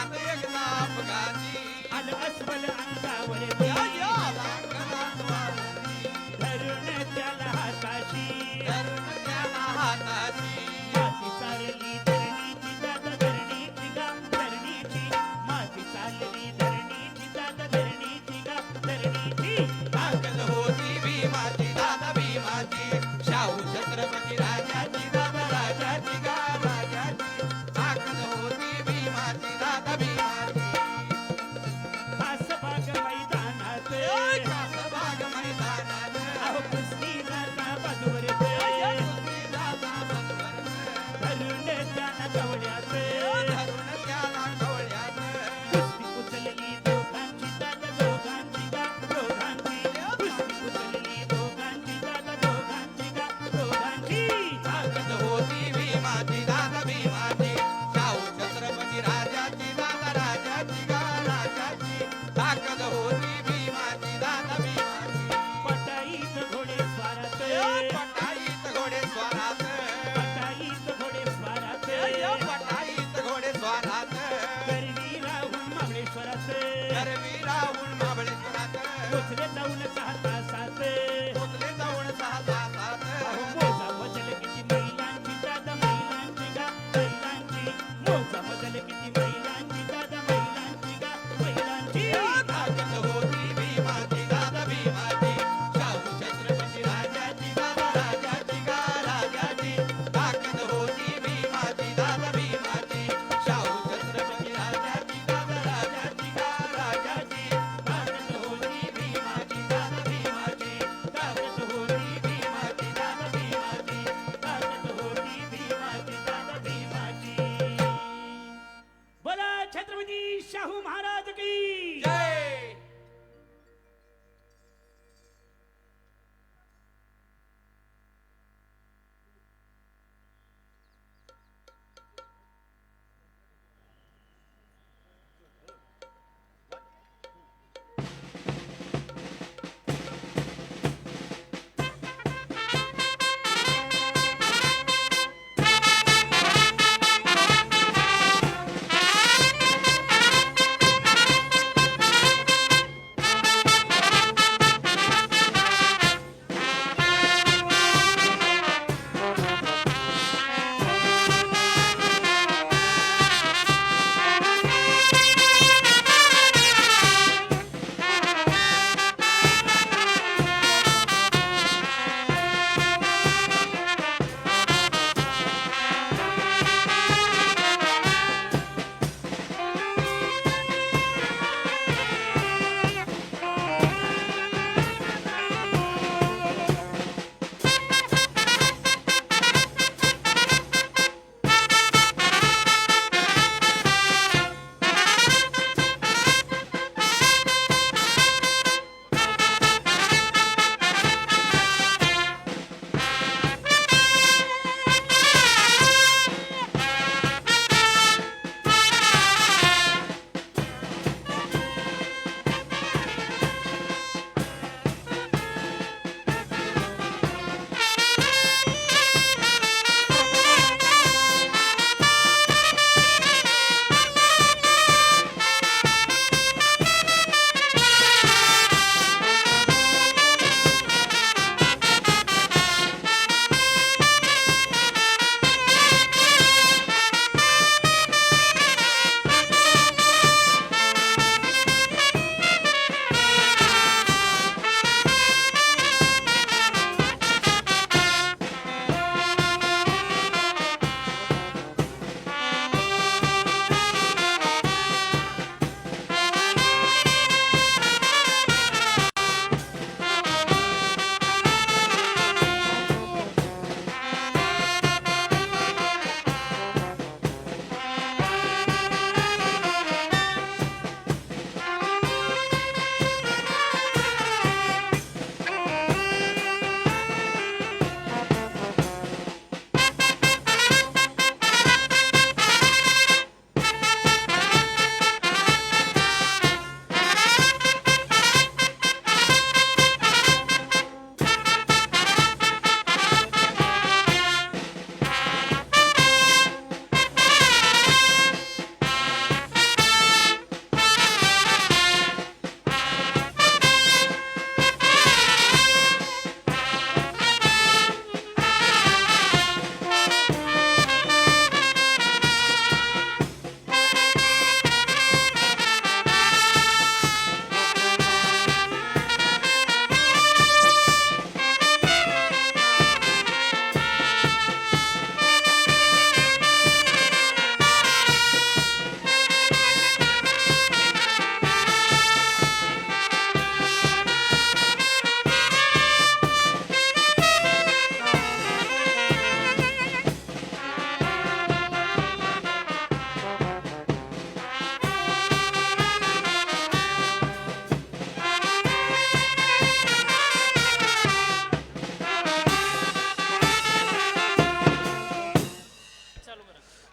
अंगणात एकदा अपघाती आलं अस्वल अंगावर या या अंगणात वावरती धरून त्याला हाताशी धरून त्याला हाताशी माती चालली धरणीची दादा धरणीची गा धरणीची माती चालली धरणीची दादा धरणीची गा धरणीची ताकद होती भीमाची दादा भीमाची शाहू छत्रपती राजाची दादा राजाची गा राजाची ताकद होती भीमाची दादा भीमाची आसबाग मैदानात कासबाग मैदानात अहो कुस्ती दादा बाजूवर कुस्ती दादा बंदवर धरून त्याला कवड्यात धरून त्याला कवड्यात कुस्ती उचलली दोघांची दादा दोघांची गा दोघांची कुस्ती उचलली दोघांची दादा दोघांची गा दोघांची ताकद होती भीमाची दादा भीमाची शाहू छत्रपती राजाची दादा राजाची गा राजाची ताकद होती भीमाची दादा भीमाची पटाईत घोडे स्वारात पटाईत घोडे स्वारात पटाईत घोडे स्वारात पटाईत घोडे स्वारात करवी राहून महाबळेश्वरात गरवी राहून महाबळेश्वरात पोचले जाऊन 6 तासात पोचले जाऊन 6 तासात अहो मोजा बदल किती महिलांची दादा महिलांची गा महिलांची मोजा बदल किती महिलांची दादा महिलांची गा महिलांची ताकद होती भीमाची दादा भीमाची शाहू छत्रपती राजाची दादा राजाची गा राजाची ताकद होती भीमाची दादा भीमाची शाहू छत्रपती राजाची दादा राजाची गा राजाची ताकद होती भीमाची दादा भीमाची ताकद होती भीमाची दादा भीमाची ताकद होती भीमाची दादा भीमाची बोला छत्रपती शाहू महाराज की जय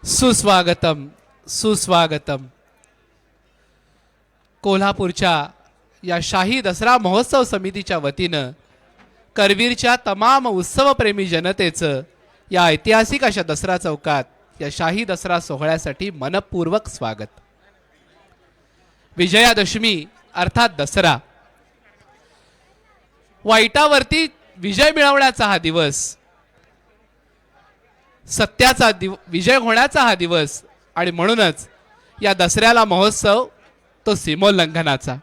सुस्वागतम सुस्वागतम. कोल्हापूरच्या या शाही दसरा महोत्सव समितीच्या वतीनं करवीरच्या तमाम उत्सवप्रेमी जनतेचं या ऐतिहासिक अशा दसरा चौकात या शाही दसरा सोहळ्यासाठी मनपूर्वक स्वागत. विजयादशमी अर्थात दसरा, वाईटावरती विजय मिळवण्याचा हा दिवस, सत्याचा विजय होण्याचा हा दिवस आणि म्हणूनच या दसऱ्याला महोत्सव तो सीमोल्लंघनाचा.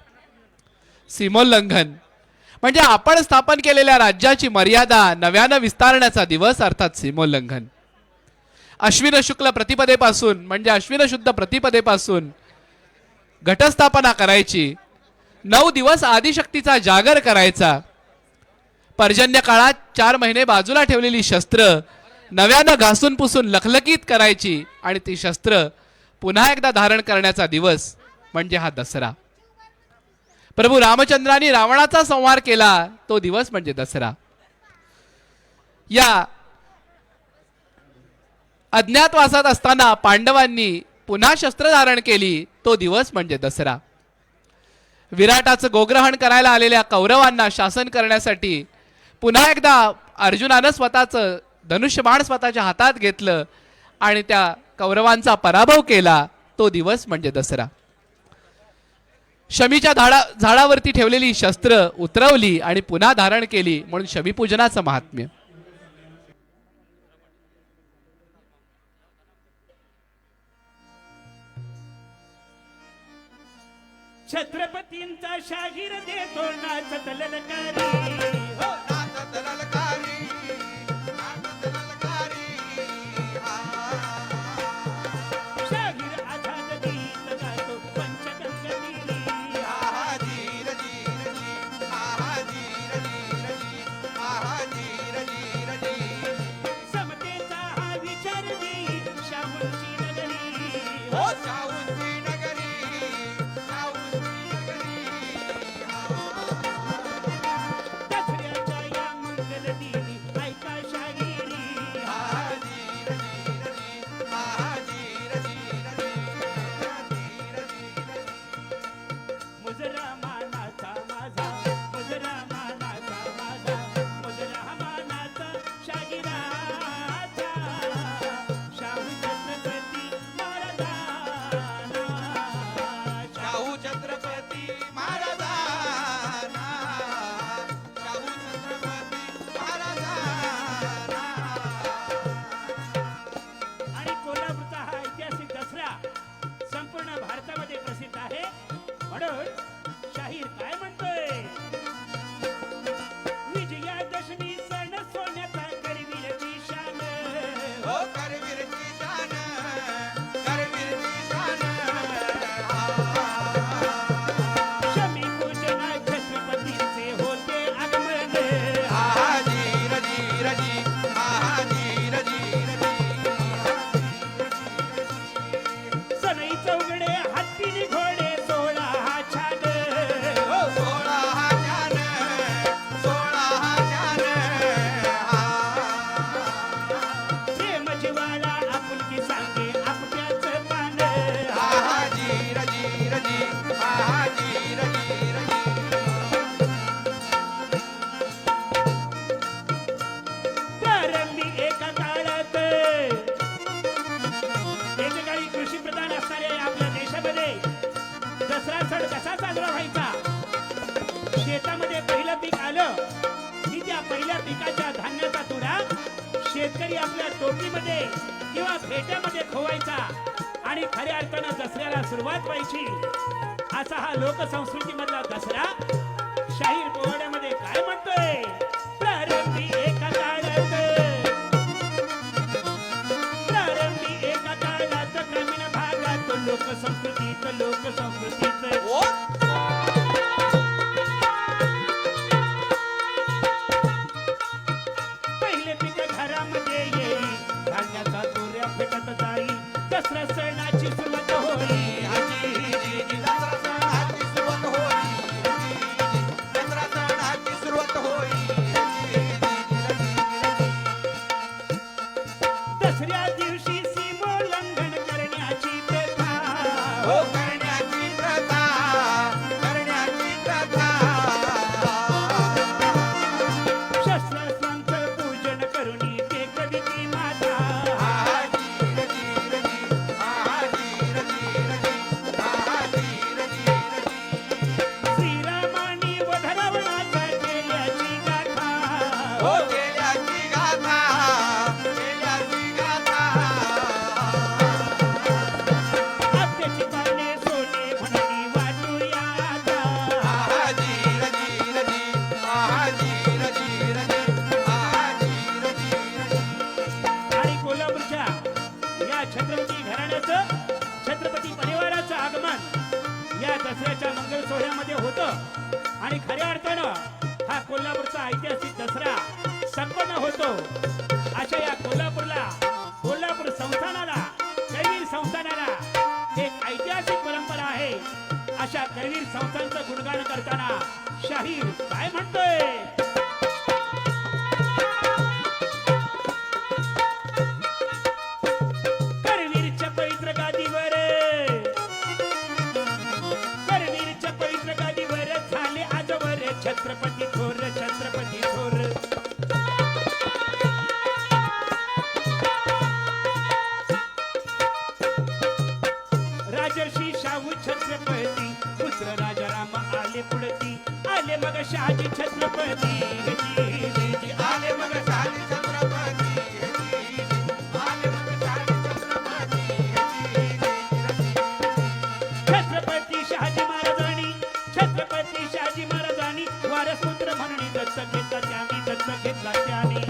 सीमोल्लंघन म्हणजे आपण स्थापन केलेल्या राज्याची मर्यादा नव्यानं विस्तारण्याचा दिवस अर्थात सीमोल्लंघन. अश्विन शुक्ल प्रतिपदेपासून म्हणजे अश्विन शुद्ध प्रतिपदेपासून घटस्थापना करायची, 9 दिवस आदिशक्तीचा जागर करायचा, पर्जन्य काळात 4 महिने बाजूला ठेवलेली शस्त्र नव्यानं घासून पुसून लखलखीत करायची आणि ती शस्त्र पुन्हा एकदा धारण करण्याचा दिवस म्हणजे हा दसरा. प्रभू रामचंद्रांनी रावणाचा संहार केला तो दिवस म्हणजे दसरा. या अज्ञातवासात असताना पांडवांनी पुन्हा शस्त्र धारण केली तो दिवस म्हणजे दसरा. विराटाचं गोग्रहण करायला आलेल्या कौरवांना शासन करण्यासाठी पुन्हा एकदा अर्जुनानं स्वतःचं धनुष्यबाण स्वतःच्या हातात घेतलं आणि त्या कौरवांचा पराभव केला तो दिवस म्हणजे दसरा. शमीच्या झाडावरती ठेवलेली शस्त्र उतरवली आणि पुन्हा धारण केली म्हणून शमीपूजनाचं महात्म्य. छत्रपतींचा शाहीर देतो नाचत ललकारी, हो नाचत ललकारी, नाचत ललकारी. शाहीर आझाद गीत गातो पंचगंगनी. आहा धीर धीर जी, आहा धीर धीर जी, आहा धीर धीर जी. समतेचा हा विचार दी शाहूंची नगरी, हो शाहूंची नगरी, शाहूंची नगरी. दसऱ्याच्या या मंगल दिनी ऐका शाहिरी. आहा धीर धीर जी, आहा धीर धीर जी, आहा धीर धीर जी. मुजरा मानाचा माझा, मुजरा मानाचा माझा, मुजरा मानाचा शाहिराचा, शाहू छत्रपती महाराजांना. शाहू छत्रपती महाराजांना, शाहू छत्रपती महाराजांना. आणि कोल्हापूरचा हा ऐतिहासिक दसरा संपूर्ण भारतामध्ये प्रसिद्ध आहे. म्हणून शाहीर काय म्हणतोय, विजयादशमी सण सोन्याचा करवीरची शान. हो करवीरची शान, करवीरची शान. शमी पूजना छत्रपतींचे होते आगमन. आहा धीर धीर जी, आहा धीर धीर जी. सनई चौघडे हत्तीने घोडे 16 हा छान. हो 16 हा छान, 16 हा छान. प्रेम जिवाळा आपुलकी सांगे आपट्याचं पान. आहा धीर धीर जी, आहा धीर धीर जी. प्रारंभी एका काळात, एकेकाळी कृषी प्रधान असणाऱ्या आपल्या देशामध्ये दसरा सण कसा साजरा व्हायचा. शेतामध्ये पहिलं पीक आलं की त्या पहिल्या पिकाच्या धान्याचा तुडा शेतकरी आपल्या टोपीमध्ये किंवा फेट्यामध्ये खोवायचा आणि खऱ्या अर्थानं दसऱ्याला सुरुवात व्हायची. असा हा लोकसंस्कृतीमधला दसरा शाहीर पोवाड्यामध्ये काय म्हणतोय, प्रारंभी एका काळात, प्रारंभी एका काळात ग्रामीण भागात लोकसंस्कृतीत, लोकसंस्कृतीत. हो पहिले पीक घरामध्ये येई, धान्याचा चोऱ्या फेटत जाई, दसरा सणाची सुरुवात होई. दसरा सणाची सुरुवात होई, दसरा सणाची सुरुवात होई. दसऱ्या दिवशी सीमोल्लंघन छत्रपती घराण्याचं छत्रपती परिवाराचं आगमन या दसऱ्याच्या मंगल सोहळ्यामध्ये होतं आणि खऱ्या अर्थानं हा कोल्हापूरचा ऐतिहासिक दसरा संपन्न होतो. अशा या कोल्हापूरला, कोल्हापूर संस्थानाला, करवीर संस्थानाला एक ऐतिहासिक परंपरा आहे. अशा करवीर संस्थांचं गुणगान करताना शाहीर काय म्हणतोय? करवीरच्या पवित्र गादीवर, करवीरच्या पवित्र गादीवर झाले आजवर छत्रपती थोर, छत्रपती थोर. राजर्षी शाहू छत्रपती पुत्र राजाराम आले पुढती, आले मग शहाजी छत्रपती आले मग शाली छत्रपती आले मग शाली छत्रपती छत्रपती शहाजी महाराजांनी, छत्रपती शहाजी महाराजांनी वारसपुत्र म्हणून दत्तक घेतला त्यांनी, दत्तक घेतला त्यांनी.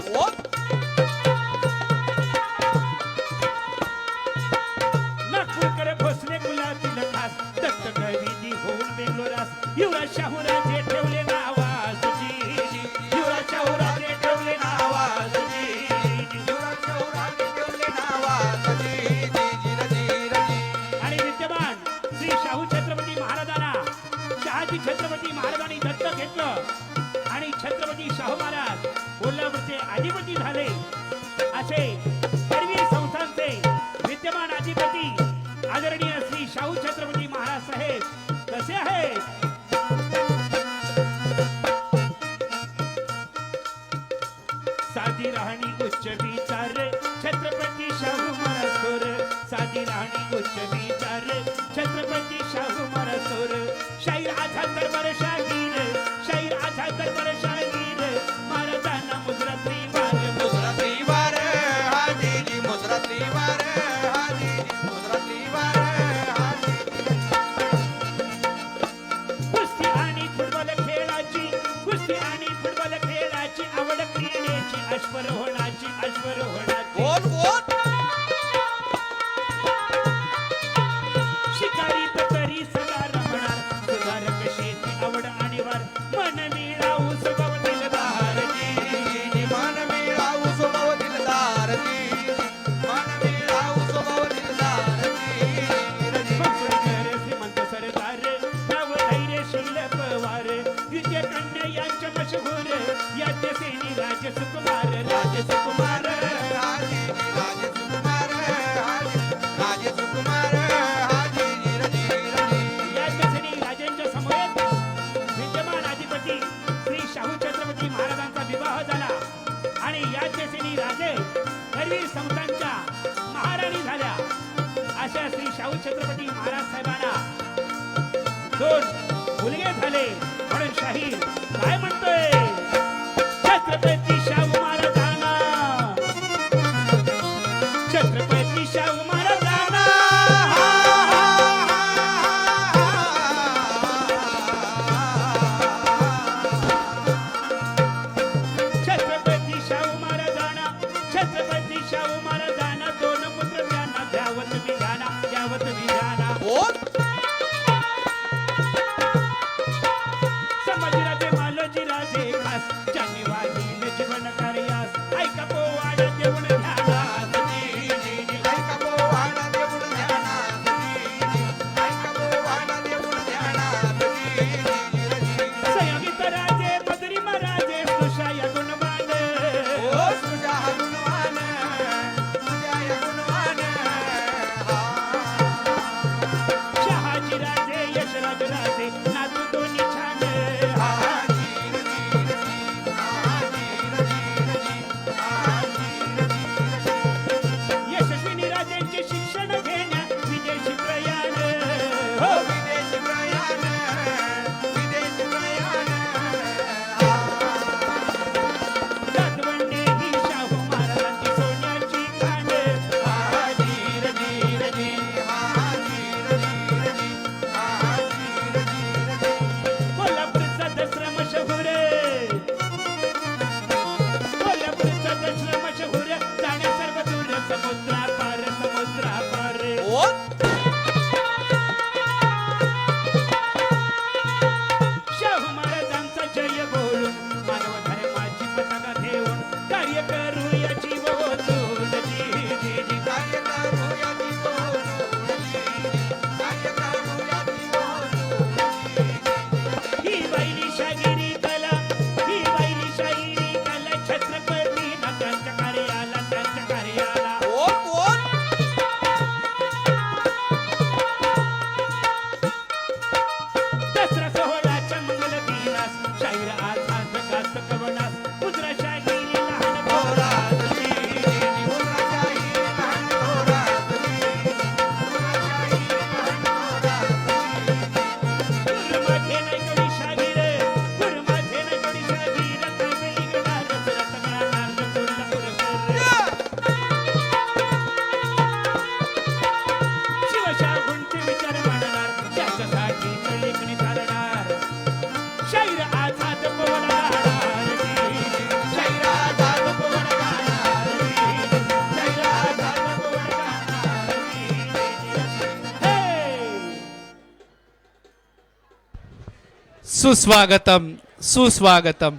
नागपूरकर भोसले कुलातील खास दत्त कविनी होऊन बेंगलोरास युवराज शाहूराजे ठेवले नावास जी, युवराज शाहूराजे ठेवले नावास जी. युवराज शौर्याने ठेवले नावाजली आणि विद्यमान श्री शाहू छत्रपती महाराजांना शहाजी छत्रपती महाराजांनी दत्तक घेतलं आणि छत्रपती शाहू महाराज कोल्हापूरचे अधिपती झाले. असे करवीर संस्थांचे विद्यमान अधिपती आदरणीय श्री शाहू छत्रपती महाराज साहेब कसे आहेत? साधी राहणी उच्च विचार छत्रपती शाहू महाराज थोर, साधी राहणी उच्च विचार छत्रपती शाहू महाराज थोर. शाहीर आझाद दरबार शाहीर, शाहीर आझाद दरबार शाहीर महाराजांना मुद्रात्री वार, मुद्रात्री वार हाजी मुद्रात्री वार हाजी मुद्रात्री वार हाजी. कुस्ती आणि फुटबॉल खेळाची, कुस्ती आणि फुटबॉल खेळाची आवड क्रीडेची अश्वरोहणाची, अश्वरोहणाची. बोल बोल शिकारीत तरी सदा रमणार सुधारक शेती आवड आणि वार मन मिळावू स्वभाव दिलदार जी. मन मिळावू स्वभाव दिलदार जी मन मिळावू स्वभाव दिलदार जी. भोसलेकर श्रीमंत सरदार नाव धैर्यशील पवार विजय कन्या यांच्या मशहूर या देसेनी राजसुकुमार, राजसुकुमार. हाजी राजकुमार हाजी राजकुमार हाजी या देसेनी राजांच्या समवेत विद्यमान अधिपती श्री शाहू छत्रपती महाराजांचा विवाह झाला आणि या देसेनी राजे करवीर संस्थांच्या महाराणी झाल्या. अशा श्री शाहू छत्रपती महाराज साहेबांना दोन मुलगे झाले म्हणून शाहीर काय म्हणतोय? छत्रपती शाहू महाराजांना, छत्रपती शाहू महाराजांना छत्रपती शाहू महाराजांना, छत्रपती शाहू महाराजांना दोन पुत्र त्यांना द्यावत विधाना, द्यावत विधाना. बोल संभाजीराजे मालोजीराजे खास ज्यांनी वाहिले जीवन कार्यास ऐका पोवाड देऊन ध्यानात जी, जी, जी. ऐका पोवाडा देऊळ ध्यानात ऐका पोवाडा देऊळ ध्यानात संयोगित राजे मधुरी महाराजे तुषा या गुणवान ओ तुझ्या गुणवान तुझ्या गुणवान शहाजी राजे यशराज राजे नातू दोन्ही छान यशस्विनी राजांचे शिक्षण घेण्या विदेशी प्रयाण हो. विदेश प्रयाण विदेश प्रयाण जातवंडे ही शाहू महाराजांची सोन्याची खाण हाजीर जीर जी हाजीर जीर जी हाजीर जीर जी. कोल्हापूरचा दसरा मशहूर, कोल्हापूरचा दसरा मशहूर जाण्या सर्व दूर समुद्रा पार, समुद्रा पार. सुस्वागतम सुस्वागतम.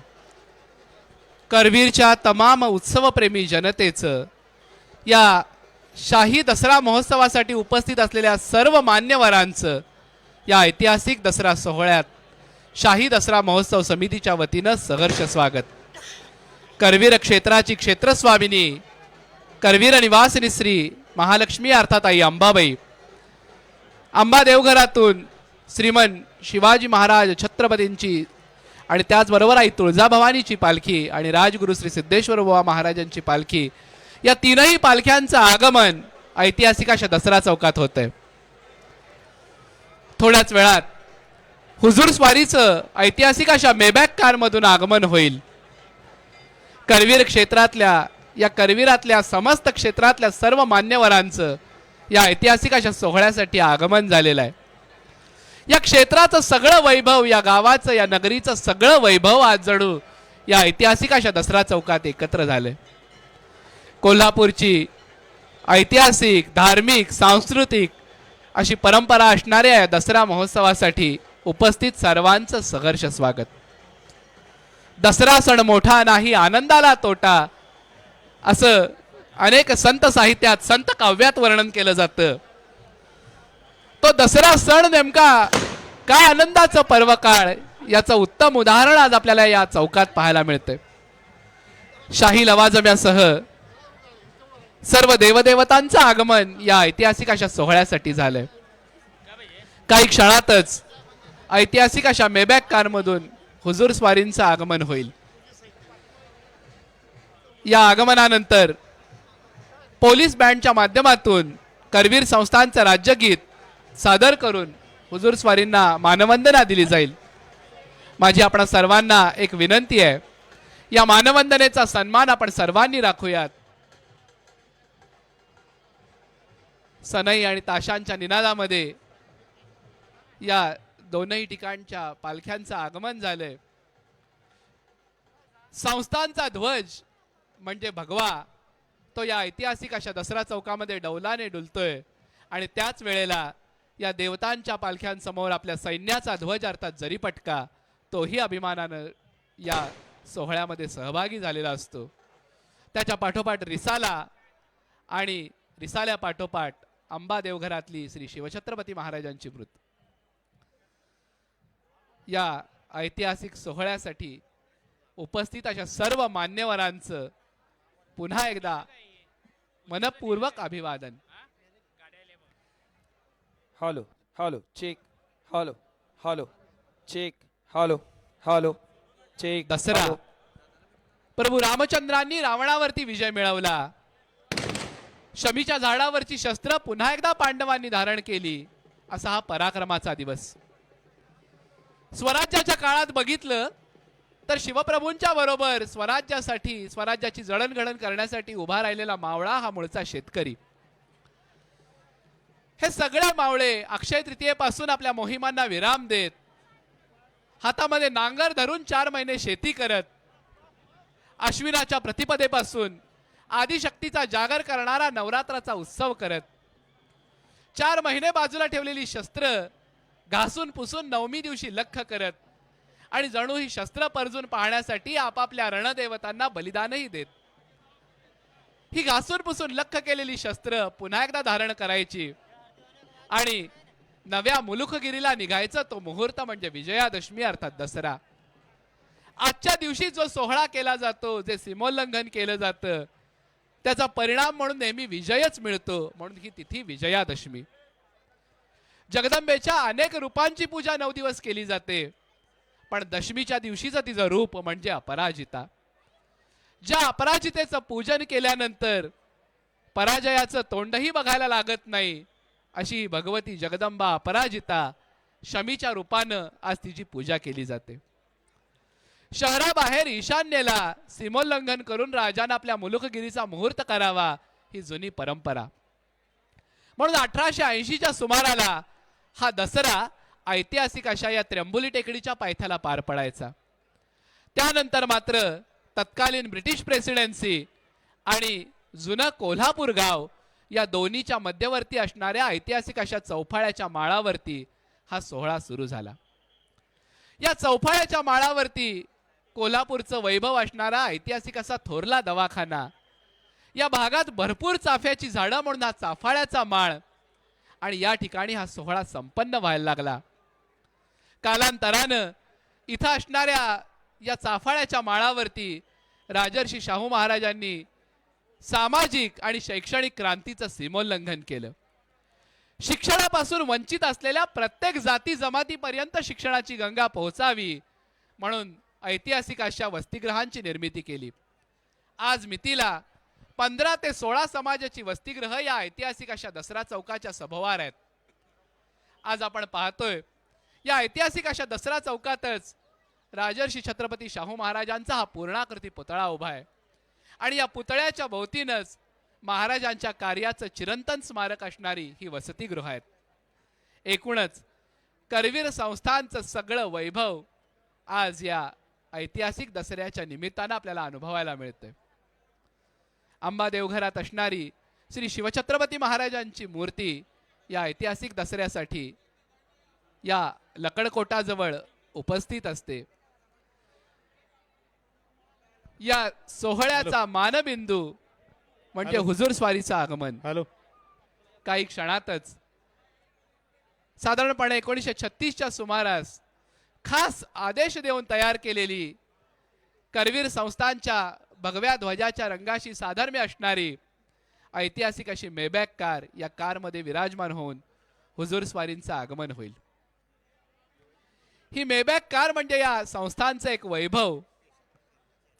करवीरच्या तमाम उत्सवप्रेमी जनतेचं या शाही दसरा महोत्सवासाठी उपस्थित असलेल्या सर्व मान्यवरांचं या ऐतिहासिक दसरा सोहळ्यात शाही दसरा महोत्सव समितीच्या वतीनं सहर्ष स्वागत. करवीर क्षेत्राची क्षेत्रस्वामिनी करवीर निवासिनी श्री महालक्ष्मी अर्थात आई अंबाबाई, अंबा देवघरातून श्रीमन शिवाजी महाराज छत्रपतींची आणि त्याचबरोबर आई तुळजाभवानीची पालखी आणि राजगुरू श्री सिद्धेश्वर बुवा महाराजांची पालखी, या तीनही पालख्यांचं आगमन ऐतिहासिक अशा दसरा चौकात होतंय. थोड्याच वेळात हुजूर स्वारीचं ऐतिहासिक अशा मेबॅक कारमधून आगमन होईल. करवीर क्षेत्रातल्या या करवीरातल्या समस्त क्षेत्रातल्या सर्व मान्यवरांचं या ऐतिहासिक अशा सोहळ्यासाठी आगमन झालेलं आहे. या क्षेत्राचं सगळं वैभव, या गावाचं या नगरीचं सगळं वैभव आज जणू या ऐतिहासिक अशा दसरा चौकात एकत्र झालंय. कोल्हापूरची ऐतिहासिक, धार्मिक, सांस्कृतिक अशी परंपरा असणाऱ्या या दसरा महोत्सवासाठी उपस्थित सर्वांचं सहर्ष स्वागत. दसरा सण मोठा नाही आनंदाला तोटा, असं अनेक संत साहित्यात, संत काव्यात वर्णन केलं जातं. तो दसरा सण नेमका काय आनंदाचं पर्व काळ, याचं उत्तम उदाहरण आज आपल्याला या चौकात पाहायला मिळतंय. शाही लवाजम्यासह सर्व देवदेवतांचं आगमन या ऐतिहासिक अशा सोहळ्यासाठी झालंय. काही क्षणातच ऐतिहासिक अशा मेबॅक कारमधून हुजूर स्वारींचं आगमन होईल. या आगमनानंतर पोलीस बँडच्या माध्यमातून करवीर संस्थांचं राज्यगीत सादर करून हुजूर स्वारींना मानवंदना दिली जाईल. माझी आपण सर्वांना एक विनंती आहे, या मानवंदनेचा सन्मान आपण सर्वांनी राखूयात. सनई आणि ताशांच्या निनादामध्ये या दोनही ठिकाणच्या पालख्यांचं आगमन झालंय. संस्थांचा ध्वज म्हणजे भगवा तो या ऐतिहासिक अशा दसरा चौकामध्ये डौलाने डुलतोय आणि त्याच वेळेला या देवतांच्या पालख्यांसमोर आपल्या सैन्याचा ध्वज अर्थात जरीपटका तोही अभिमानानं या सोहळ्यामध्ये सहभागी झालेला असतो. त्याच्या पाठोपाठ रिसाला आणि रिसाल्या पाठोपाठ अंबा देवघरातली श्री शिवछत्रपती महाराजांची मृत. या ऐतिहासिक सोहळ्यासाठी उपस्थित अशा सर्व मान्यवरांचं पुन्हा एकदा मनपूर्वक अभिवादन. Hello hello check, hello hello check, hello hello check. Dussehra Prabhu रामचंद्रांनी रावणावरती विजय मिळवला. शमीच्या झाडावरची शस्त्र पुन्हा एकदा पांडवांनी धारण केली, असा हा पराक्रमाचा दिवस. स्वराज्याच्या काळात बघितलं तर शिवप्रभूंच्या बरोबर स्वराज्यासाठी, स्वराज्याची जडणघडण करण्यासाठी उभा राहिलेला मावळा हा मूळचा शेतकरी. हे सगळे मावळे अक्षय तृतीयेपासून आपल्या मोहिमांना विराम देत हातामध्ये नांगर धरून 4 महिने शेती करत, अश्विनाच्या प्रतिपदेपासून आदिशक्तीचा जागर करणारा नवरात्राचा उत्सव करत, 4 महिने बाजूला ठेवलेली शस्त्र घासून पुसून नवमी दिवशी लख करत आणि जणू ही शस्त्र परजून पाहण्यासाठी आपापल्या रणदेवतांना बलिदानही देत, ही घासून पुसून लख केलेली शस्त्र पुन्हा एकदा धारण करायची आणि नव्या मुलुखगिरीला निघायचं. तो मुहूर्त म्हणजे विजयादशमी अर्थात दसरा. आजच्या दिवशी जो सोहळा केला जातो, जे सीमोल्लंघन केलं जातं, त्याचा परिणाम म्हणून नेहमी विजयच मिळतो, म्हणून ही तिथी विजयादशमी. जगदंबेच्या अनेक रूपांची पूजा 9 दिवस केली जाते, पण दशमीच्या दिवशीचं तिचं रूप म्हणजे अपराजिता. ज्या अपराजितेचं पूजन केल्यानंतर पराजयाचं तोंडही बघायला लागत नाही, अशी भगवती जगदंबा अपराजिता शमीच्या रूपानं आज तिची पूजा केली जाते. शहराबाहेर ईशान्येला सीमोल्लंघन करून राजानं आपल्या मुलुखगिरीचा मुहूर्त करावा, ही जुनी परंपरा. म्हणून 1880च्या सुमाराला हा दसरा ऐतिहासिक अशा या त्र्यंबुली टेकडीच्या पायथ्याला पार पडायचा. त्यानंतर मात्र तत्कालीन ब्रिटिश प्रेसिडेन्सी आणि जुनं कोल्हापूर गाव या दोन्हीच्या मध्यवर्ती असणाऱ्या ऐतिहासिक अशा चौफाळ्याच्या माळावरती हा सोहळा सुरू झाला. या चौफाळ्याच्या माळावरती कोल्हापूरचं वैभव असणारा ऐतिहासिक असा थोरला दवाखाना, या भागात भरपूर चाफ्याची झाडं म्हणून हा चाफाळ्याचा माळ, आणि या ठिकाणी हा सोहळा संपन्न व्हायला लागला. कालांतरानं इथं असणाऱ्या या चाफाळ्याच्या माळावरती राजर्षी शाहू महाराजांनी सामाजिक आणि शैक्षणिक क्रांतीचं सीमोल्लंघन केलं. शिक्षणापासून वंचित असलेल्या प्रत्येक जाती जमातीपर्यंत शिक्षणाची गंगा पोहोचावी म्हणून ऐतिहासिक अशा वसतिगृहांची निर्मिती केली. आज मितीला 15 ते 16 समाजाची वसतिगृह या ऐतिहासिक अशा दसरा चौकाच्या सभोवार आहेत. आज आपण पाहतोय या ऐतिहासिक अशा दसरा चौकातच राजर्षी छत्रपती शाहू महाराजांचा हा पूर्णाकृती पुतळा उभा आहे, आणि या पुतळ्याच्या भोवतीनच महाराजांच्या कार्याचं चिरंतन स्मारक असणारी ही वसतिगृह आहेत. एकूणच करवीर संस्थांचं सगळं वैभव आज या ऐतिहासिक दसऱ्याच्या निमित्तानं आपल्याला अनुभवायला मिळतंय. अंबा देवघरात असणारी श्री शिवछत्रपती महाराजांची मूर्ती या ऐतिहासिक दसऱ्यासाठी या लकडकोटाजवळ उपस्थित असते. या सोहळ्याचा मानबिंदू म्हणजे हुजूर स्वारीचं आगमन. काही क्षणातच साधारणपणे 1936च्या सुमारास खास आदेश देऊन तयार केलेली करवीर संस्थांच्या भगव्या ध्वजाच्या रंगाशी साधर्म्य असणारी ऐतिहासिक अशी मेबॅक कार या कारमध्ये विराजमान होऊन हुजूर स्वारींचं आगमन होईल. ही मेबॅक कार म्हणजे या संस्थांचं एक वैभव.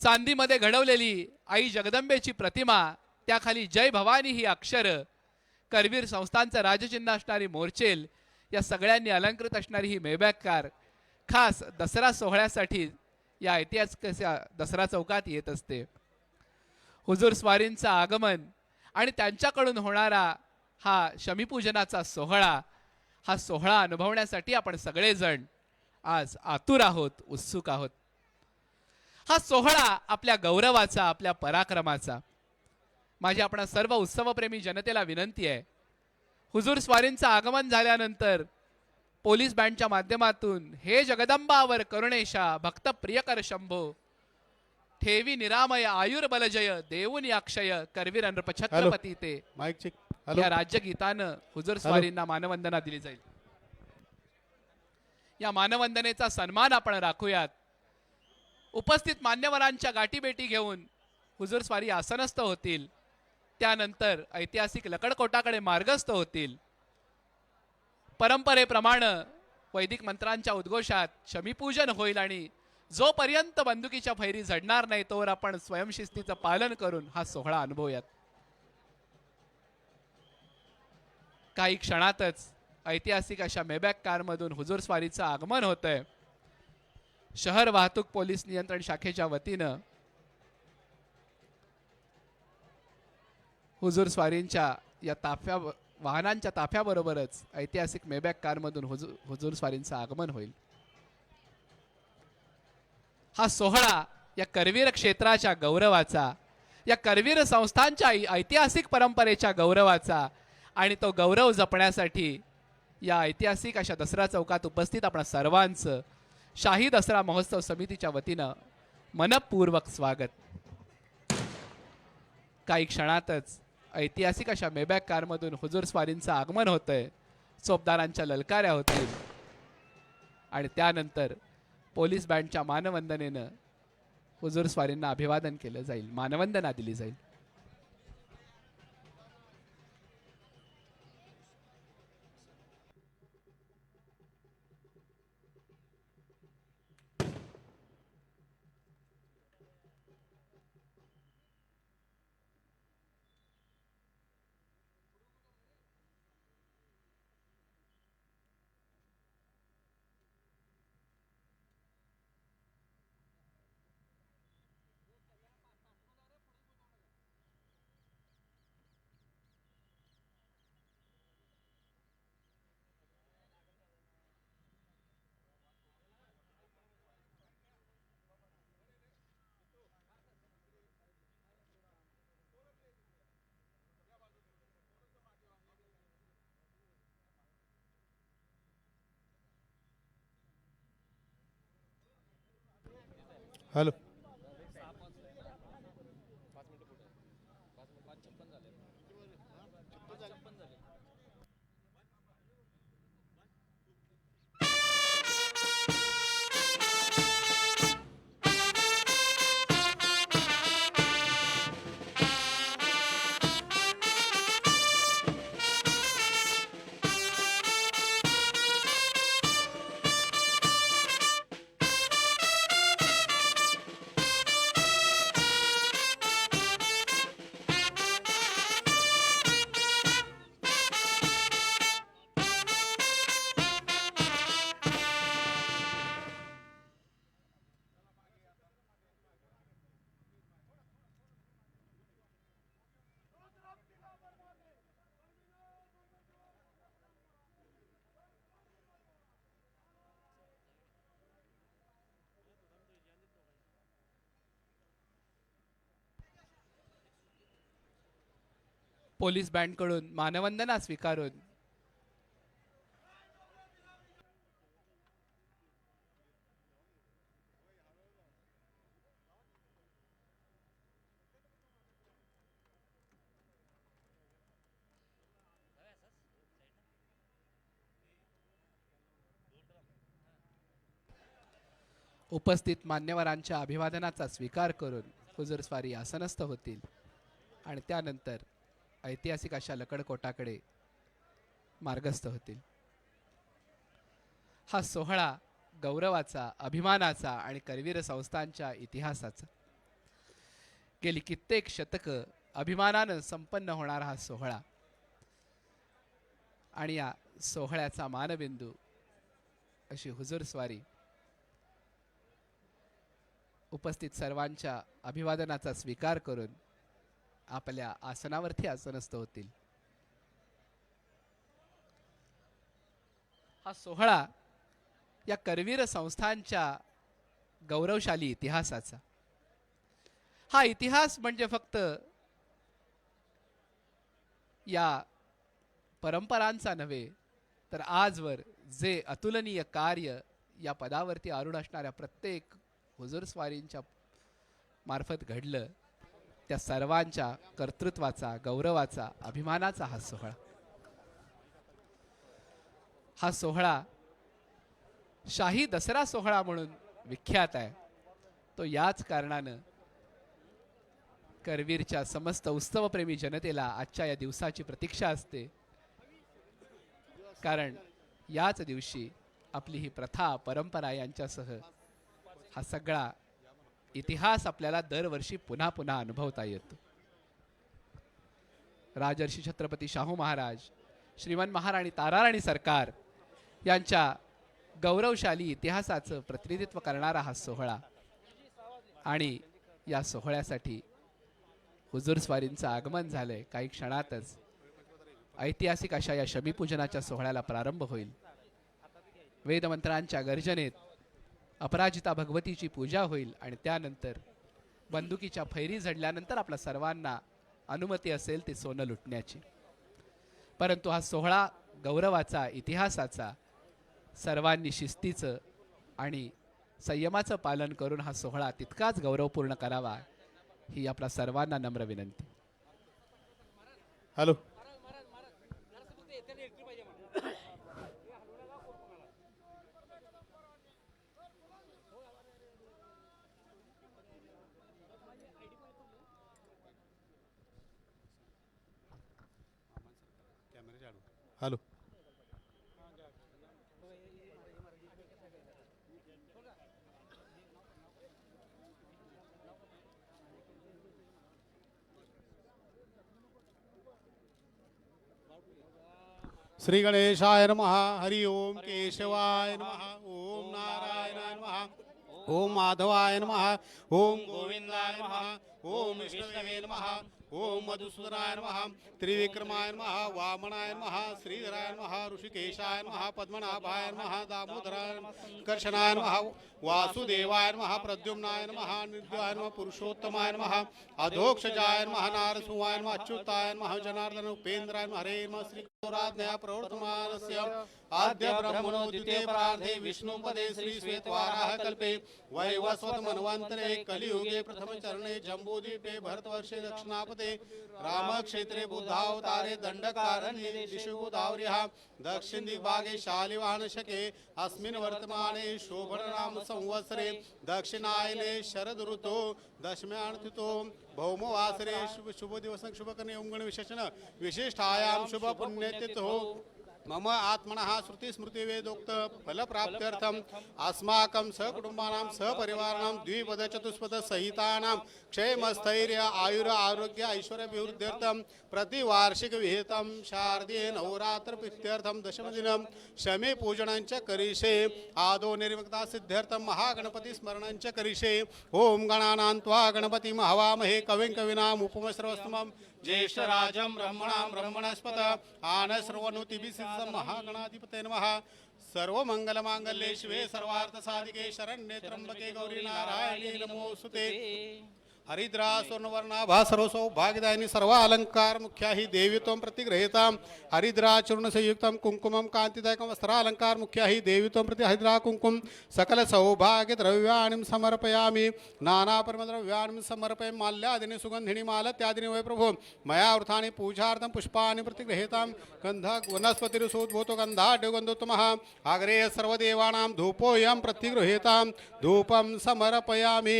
चांदीमध्ये घडवलेली आई जगदंबेची प्रतिमा, त्याखाली जय भवानी ही अक्षरं, करवीर संस्थांचं राजचिन्ह असणारी मोरचेल, या सगळ्यांनी अलंकृत असणारी ही मेबॅक कार खास दसरा सोहळ्यासाठी या ऐतिहासिक दसरा चौकात येत असते. हुजूर स्वारींचं आगमन आणि त्यांच्याकडून होणारा हा शमीपूजनाचा सोहळा, हा सोहळा अनुभवण्यासाठी आपण सगळेजण आज आतुर आहोत, उत्सुक आहोत. हा सोहळा आपल्या गौरवाचा, आपल्या पराक्रमाचा. माझी आपणा सर्व उत्सवप्रेमी जनतेला विनंती आहे, हुजूर स्वारींचं आगमन झाल्यानंतर पोलीस बँडच्या माध्यमातून हे जगदंबावर करुणेशा भक्त प्रियकर शंभो ठेवी निरामय आयुर्बलजय देऊनी अक्षय करवीर नृप छत्रपती ते या राज्यगीतानं हुजूर स्वारींना मानवंदना दिली जाईल. या मानवंदनेचा सन्मान आपण राखूयात. उपस्थित मान्यवरांच्या गाठीभेटी घेऊन हुजूर स्वारी आसनस्थ होतील. त्यानंतर ऐतिहासिक लकडकोटाकडे मार्गस्थ होतील. परंपरेप्रमाणे वैदिक मंत्रांच्या उद्घोषात शमीपूजन होईल, आणि जोपर्यंत बंदुकीच्या फैरी झडणार नाही तोवर आपण स्वयंशिस्तीचं पालन करून हा सोहळा अनुभवूयात. काही क्षणातच ऐतिहासिक अशा मेबॅक कारमधून हुजूर स्वारीचं आगमन होतंय. शहर वाहतूक पोलीस नियंत्रण शाखेच्या वतीनं हुजूर स्वारींच्या या वाहनांच्या ताफ्याबरोबरच ऐतिहासिक मेबॅक कारमधून हुजूर स्वारींचं आगमन होईल. हा सोहळा या करवीर क्षेत्राच्या गौरवाचा, या करवीर संस्थांच्या ऐतिहासिक परंपरेच्या गौरवाचा, आणि तो गौरव जपण्यासाठी या ऐतिहासिक अशा दसरा चौकात उपस्थित आपण सर्वांचं शाही दसरा महोत्सव समितीच्या वतीनं मनपूर्वक स्वागत. काही क्षणातच ऐतिहासिक अशा मेबॅक कारमधून हुजूर स्वारींचं आगमन होतंय. चोपदारांच्या ललकाऱ्या होतील आणि त्यानंतर पोलीस बँडच्या मानवंदनेनं हुजूर स्वारींना अभिवादन केलं जाईल, मानवंदना दिली जाईल. हॅलो. पोलीस बँडकडून मानवंदना स्वीकारून उपस्थित मान्यवरांच्या अभिवादनाचा स्वीकार करून हुजूरस्वारी आसनस्थ होतील आणि त्यानंतर ऐतिहासिक अशा लकडकोटाकडे मार्गस्थ होतील. हा सोहळा गौरवाचा, अभिमानाचा आणि करवीर संस्थांच्या इतिहासाचा. गेली कित्येक शतकं अभिमानानं संपन्न होणारा हा सोहळा आणि या सोहळ्याचा मानबिंदू अशी हुजूरस्वारी उपस्थित सर्वांच्या अभिवादनाचा स्वीकार करून आपल्या आसनावरती आसनस्थ होतील. हा सोहळा या करवीर संस्थांच्या गौरवशाली इतिहासाचा. हा इतिहास म्हणजे फक्त या परंपरांचा नव्हे, तर आजवर जे अतुलनीय कार्य या पदावरती आरूढ असणाऱ्या प्रत्येक हुजूरस्वारींच्या मार्फत घडलं, त्या सर्वांच्या कर्तृत्वाचा, गौरवाचा, अभिमानाचा हा सोहळा. हा सोहळा शाही दसरा सोहळा म्हणून विख्यात आहे. तो याच कारणानं करवीरच्या समस्त उत्सवप्रेमी जनतेला आजच्या या दिवसाची प्रतीक्षा असते, कारण याच दिवशी आपली ही प्रथा, परंपरा यांच्यासह हा सगळा इतिहास आपल्याला दरवर्षी पुन्हा पुन्हा अनुभवता येतो. राजर्षी छत्रपती शाहू महाराज, श्रीमंत महाराणी ताराराणी सरकार यांच्या गौरवशाली इतिहासाचं प्रतिनिधित्व करणारा हा सोहळा आणि या सोहळ्यासाठी हुजूरस्वारींचं आगमन झालंय. काही क्षणातच ऐतिहासिक अशा या शमीपूजनाच्या सोहळ्याला प्रारंभ होईल. वेदमंत्रांच्या गर्जनेत अपराजिता भगवतीची पूजा होईल आणि त्यानंतर बंदुकीच्या फैरी झडल्यानंतर आपल्या सर्वांना अनुमती असेल ते सोनं लुटण्याची. परंतु हा सोहळा गौरवाचा, इतिहासाचा, सर्वांनी शिस्तीचं आणि संयमाचं पालन करून हा सोहळा तितकाच गौरवपूर्ण करावा, ही आपल्या सर्वांना नम्र विनंती. हॅलो. हॅलो. श्री गणेशाय नमः. हरि ओम केशवाय नमः. ओम नारायणाय नमः. ओम माधवाय नमः. ओम गोविंदाय नमः. ओम विष्णवे नमः. ओम मधुसूदनाय नमः. त्रिविक्रमाय नमः. वामनाय नमः. श्रीधराय नमः. ऋषिकेशाय नमः. पद्मनाभाय नमः. दामोदराय नमः. कर्षणाय नमः. वासुदेवाय नमः. प्रद्युम्नाय नमः. निर्दयाय नमः. पुरुषोत्तमाय नमः. अधोक्षजाय नमः. नारसिंहाय नमः. अच्युताय नमः. जनार्दन उपेन्द्राय नमः. हरे नमः. श्री राज्ञया प्रवर्तमानस्य आद्य ब्रह्मणो द्वितीये परार्धे विष्णुपदे श्री श्वेतवाराह कल्पे वैवस्वत मन्वन्तरे कलियुगे प्रथम चरणे जम्बूद्वीपे भरतवर्षे दक्षिणापते रामक्षेत्रे बुद्धावतारे दण्डकारण्ये दिशि गोदावर्याः दक्षिण दिग्भागे शालिवाहनशके अस्मिन् वर्तमाने शोभननाम संवत्सरे दक्षिणायने शरद ऋतौ दशम्यान्तिथौ भौमवासरे शुभ दिवस शुभ करणे उंगण विशेषण विशिष्टायाम शुभ पुण्यतिथौ मम आत्मनः श्रुति स्मृति वेदोक्त फल प्राप्त्यर्थम अस्माकं सहकुटुंबानां सहपरिवाराणां द्विपद चतुष्पद सहितानां क्षेमस्थैर्य आयुर आरोग्य ऐश्वर्याभिवृद्ध्यर्थं प्रतिवार्षिक विहितं शारदीय नवरात्र प्रीत्यर्थं दशमदिनं शमी पूजनञ्च करिष्ये आदौ निर्विघ्नता सिद्ध्यर्थं महागणपति स्मरणञ्च करिष्ये ओम गणानां त्वा गणपतिं हवामहे कविं कवीनाम् उपमश्रवस्तमं ज्येष्ठराजं ब्रह्मणां ब्रह्मणस्पत आनश्रवणोतिभिः महागणाधिपते नमः सर्वमंगलमांगल्ये शिवे सर्वार्थसाधिके शरण्ये त्र्यंबके गौरी नारायणी नमोस्तुते हरिद्रा स्वर्णवर्णाभा सर्व सौभाग्यदायिनी सर्व अलंकार मुख्या ही देवीत्वं प्रतिगृहीतां हरिद्रा चूर्ण संयुक्तं कुंकुमं कांतिदायकं वस्त्रालंकार मुख्या ही देवीत्वं प्रति हरिद्रा कुंकुम सकल सौभाग्य द्रव्याणि समर्पयामि नाना परमद्रव्याणि समर्पयामि माल्यादीनि सुगंधिनी मालत्यादीनि वै प्रभो मया वृथानि पूजार्थं पुष्पाणि प्रतिगृहीतां गन्धक वनस्पतिरुसोद्भूतो गन्धाढ्यगन्धोत्तमः अग्रे सर्वदेवानां धूपोऽयं प्रतिगृहीतां धूपं समर्पयामि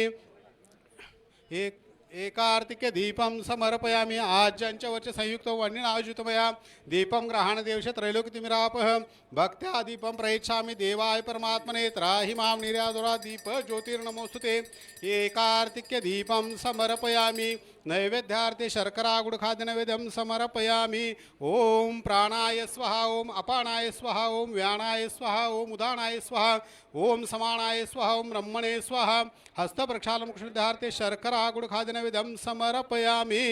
एकार्तिके दीपं समर्पयामि आज्यंचवच संयुक्त वर्णिनायुतमया दीपं ग्रहाणदेवश त्रैलोक्यतिमिरापः भक्त्या दीपं प्रयच्छामि देवाय परमात्मने त्राहि मां निर्यादुरा दीप ज्योतिर्नमोस्तुते एकार्तिके दीपं समर्पयामि नैवेद्यार्थे शर्करा गुडखाद्य नैवेद्यं समर्पयामि ओम प्राणाय स्वाहा ओम अपानाय स्वाहा ओम व्यानाय स्वाहा ओम उदानाय स्वाहा ओम समानाय स्वाहा ओम ब्रह्मणे स्वाहा हस्त प्रक्षालन कृष्णधार्थे शर्करा गुडखाद्य नैवेद्यं समर्पयामि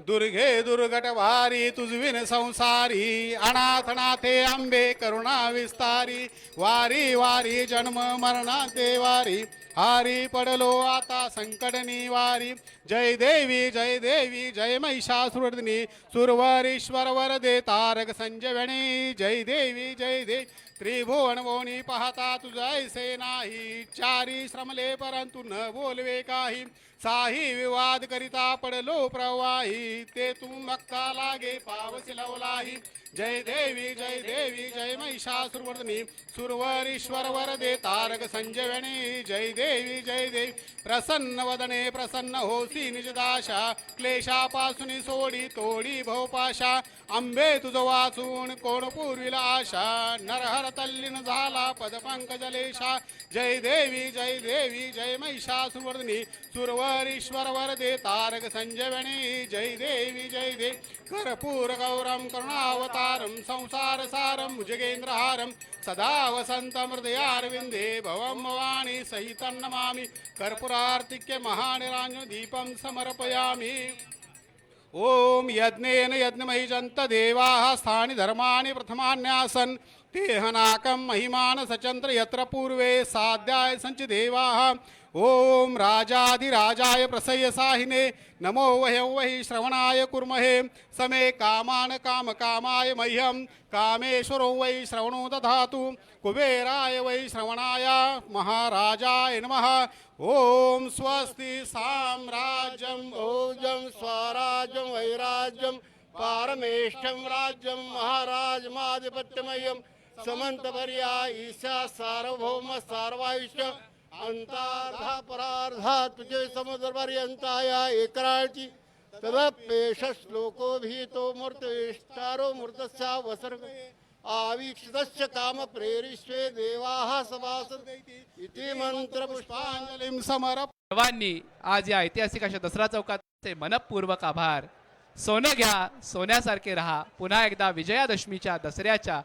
दुर्गे दुर्गटवारी तुझविन संसारी अनाथनाथे अंबे करुणा विस्तारी वारी वारी जन्म मरणाते वारी हारी पडलो आता संकट निवारी जय देवी जय महिषासुरवर्धिनी सुरवरीश्वर वरदे तारक संजीवनी जय देवी त्रिभुवन भोनी पाहता तुझा ऐसे नाही चारी श्रमले परंतु न बोलवे काही साही विवाद करिता पडलो प्रवाही ते तुम बघता लागे पावसी लवलाही जय देवी जय महिषासुरवर्धिनी सुरवरीश्वर वरदे तारक संजीवनी जय देवी प्रसन्न वदने प्रसन्न होसी निजदाशा क्लेशापासून सोडी तोडी भवपाशा अंबे तुझ वाचून कोण पूर्वीला आशा नरहर तल्लीन झाला पदपंकजलेशा जय देवी जय महिषासुरवर्धिनी सुरवरीश्वर वरदे तारक संजीवनी जय देवी कर्पूर गौरम करुणावतारम संसार सारम भुजगेंद्रहारम सदा वसंतम हृदयारविंदे भवम भवानी सहितं नमामि कर्पूरार्तिक्य महानिरांजन दीपं समर्पयामि ओम यज्ञेन यज्ञमहि जंत देवाः स्थानि धर्माणि प्रथमान्यासन् तेहनाकं महिमान सचंद्र यत्र पूर्वे साध्याय संच देवाः ओम राजाधिराजाय प्रसय्यसाहिने नमो वह्यं श्रवणाय कुर्महे समे कामान कामकामाय मह्यं कामेश्वरो वै श्रवणो दधातु कुबेराय वै श्रवणाय महाराजाय नमः ओम स्वस्ति साम्राज्यं भोजं स्वराज्यं वैराज्यं पारमेष्ठं राज्यं महाराजमाधिपत्यमयं समन्तपर्या ईशा सार्वभौम सार्वायुष्य अंतार्धा परार्धा तुझे समुद्रपर्यंताया एकराळची तदपेश श्लोको भीतो मूर्तवेष्टारो मूर्तस्या वसर्ग आवीक्षितस्य काम प्रेरिष्वे देवाः सभासद इति मंत्र पुष्पांजलिं समर्प सर्वांनी आज या ऐतिहासिक अशा दसरा चौकाचे मनपूर्वक आभार सोनं घ्या सोन्यासारखे रहा पुन्हा एकदा विजयादशमीच्या दसऱ्याच्या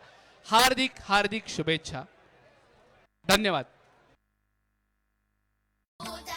हार्दिक शुभेच्छा धन्यवाद. पूजा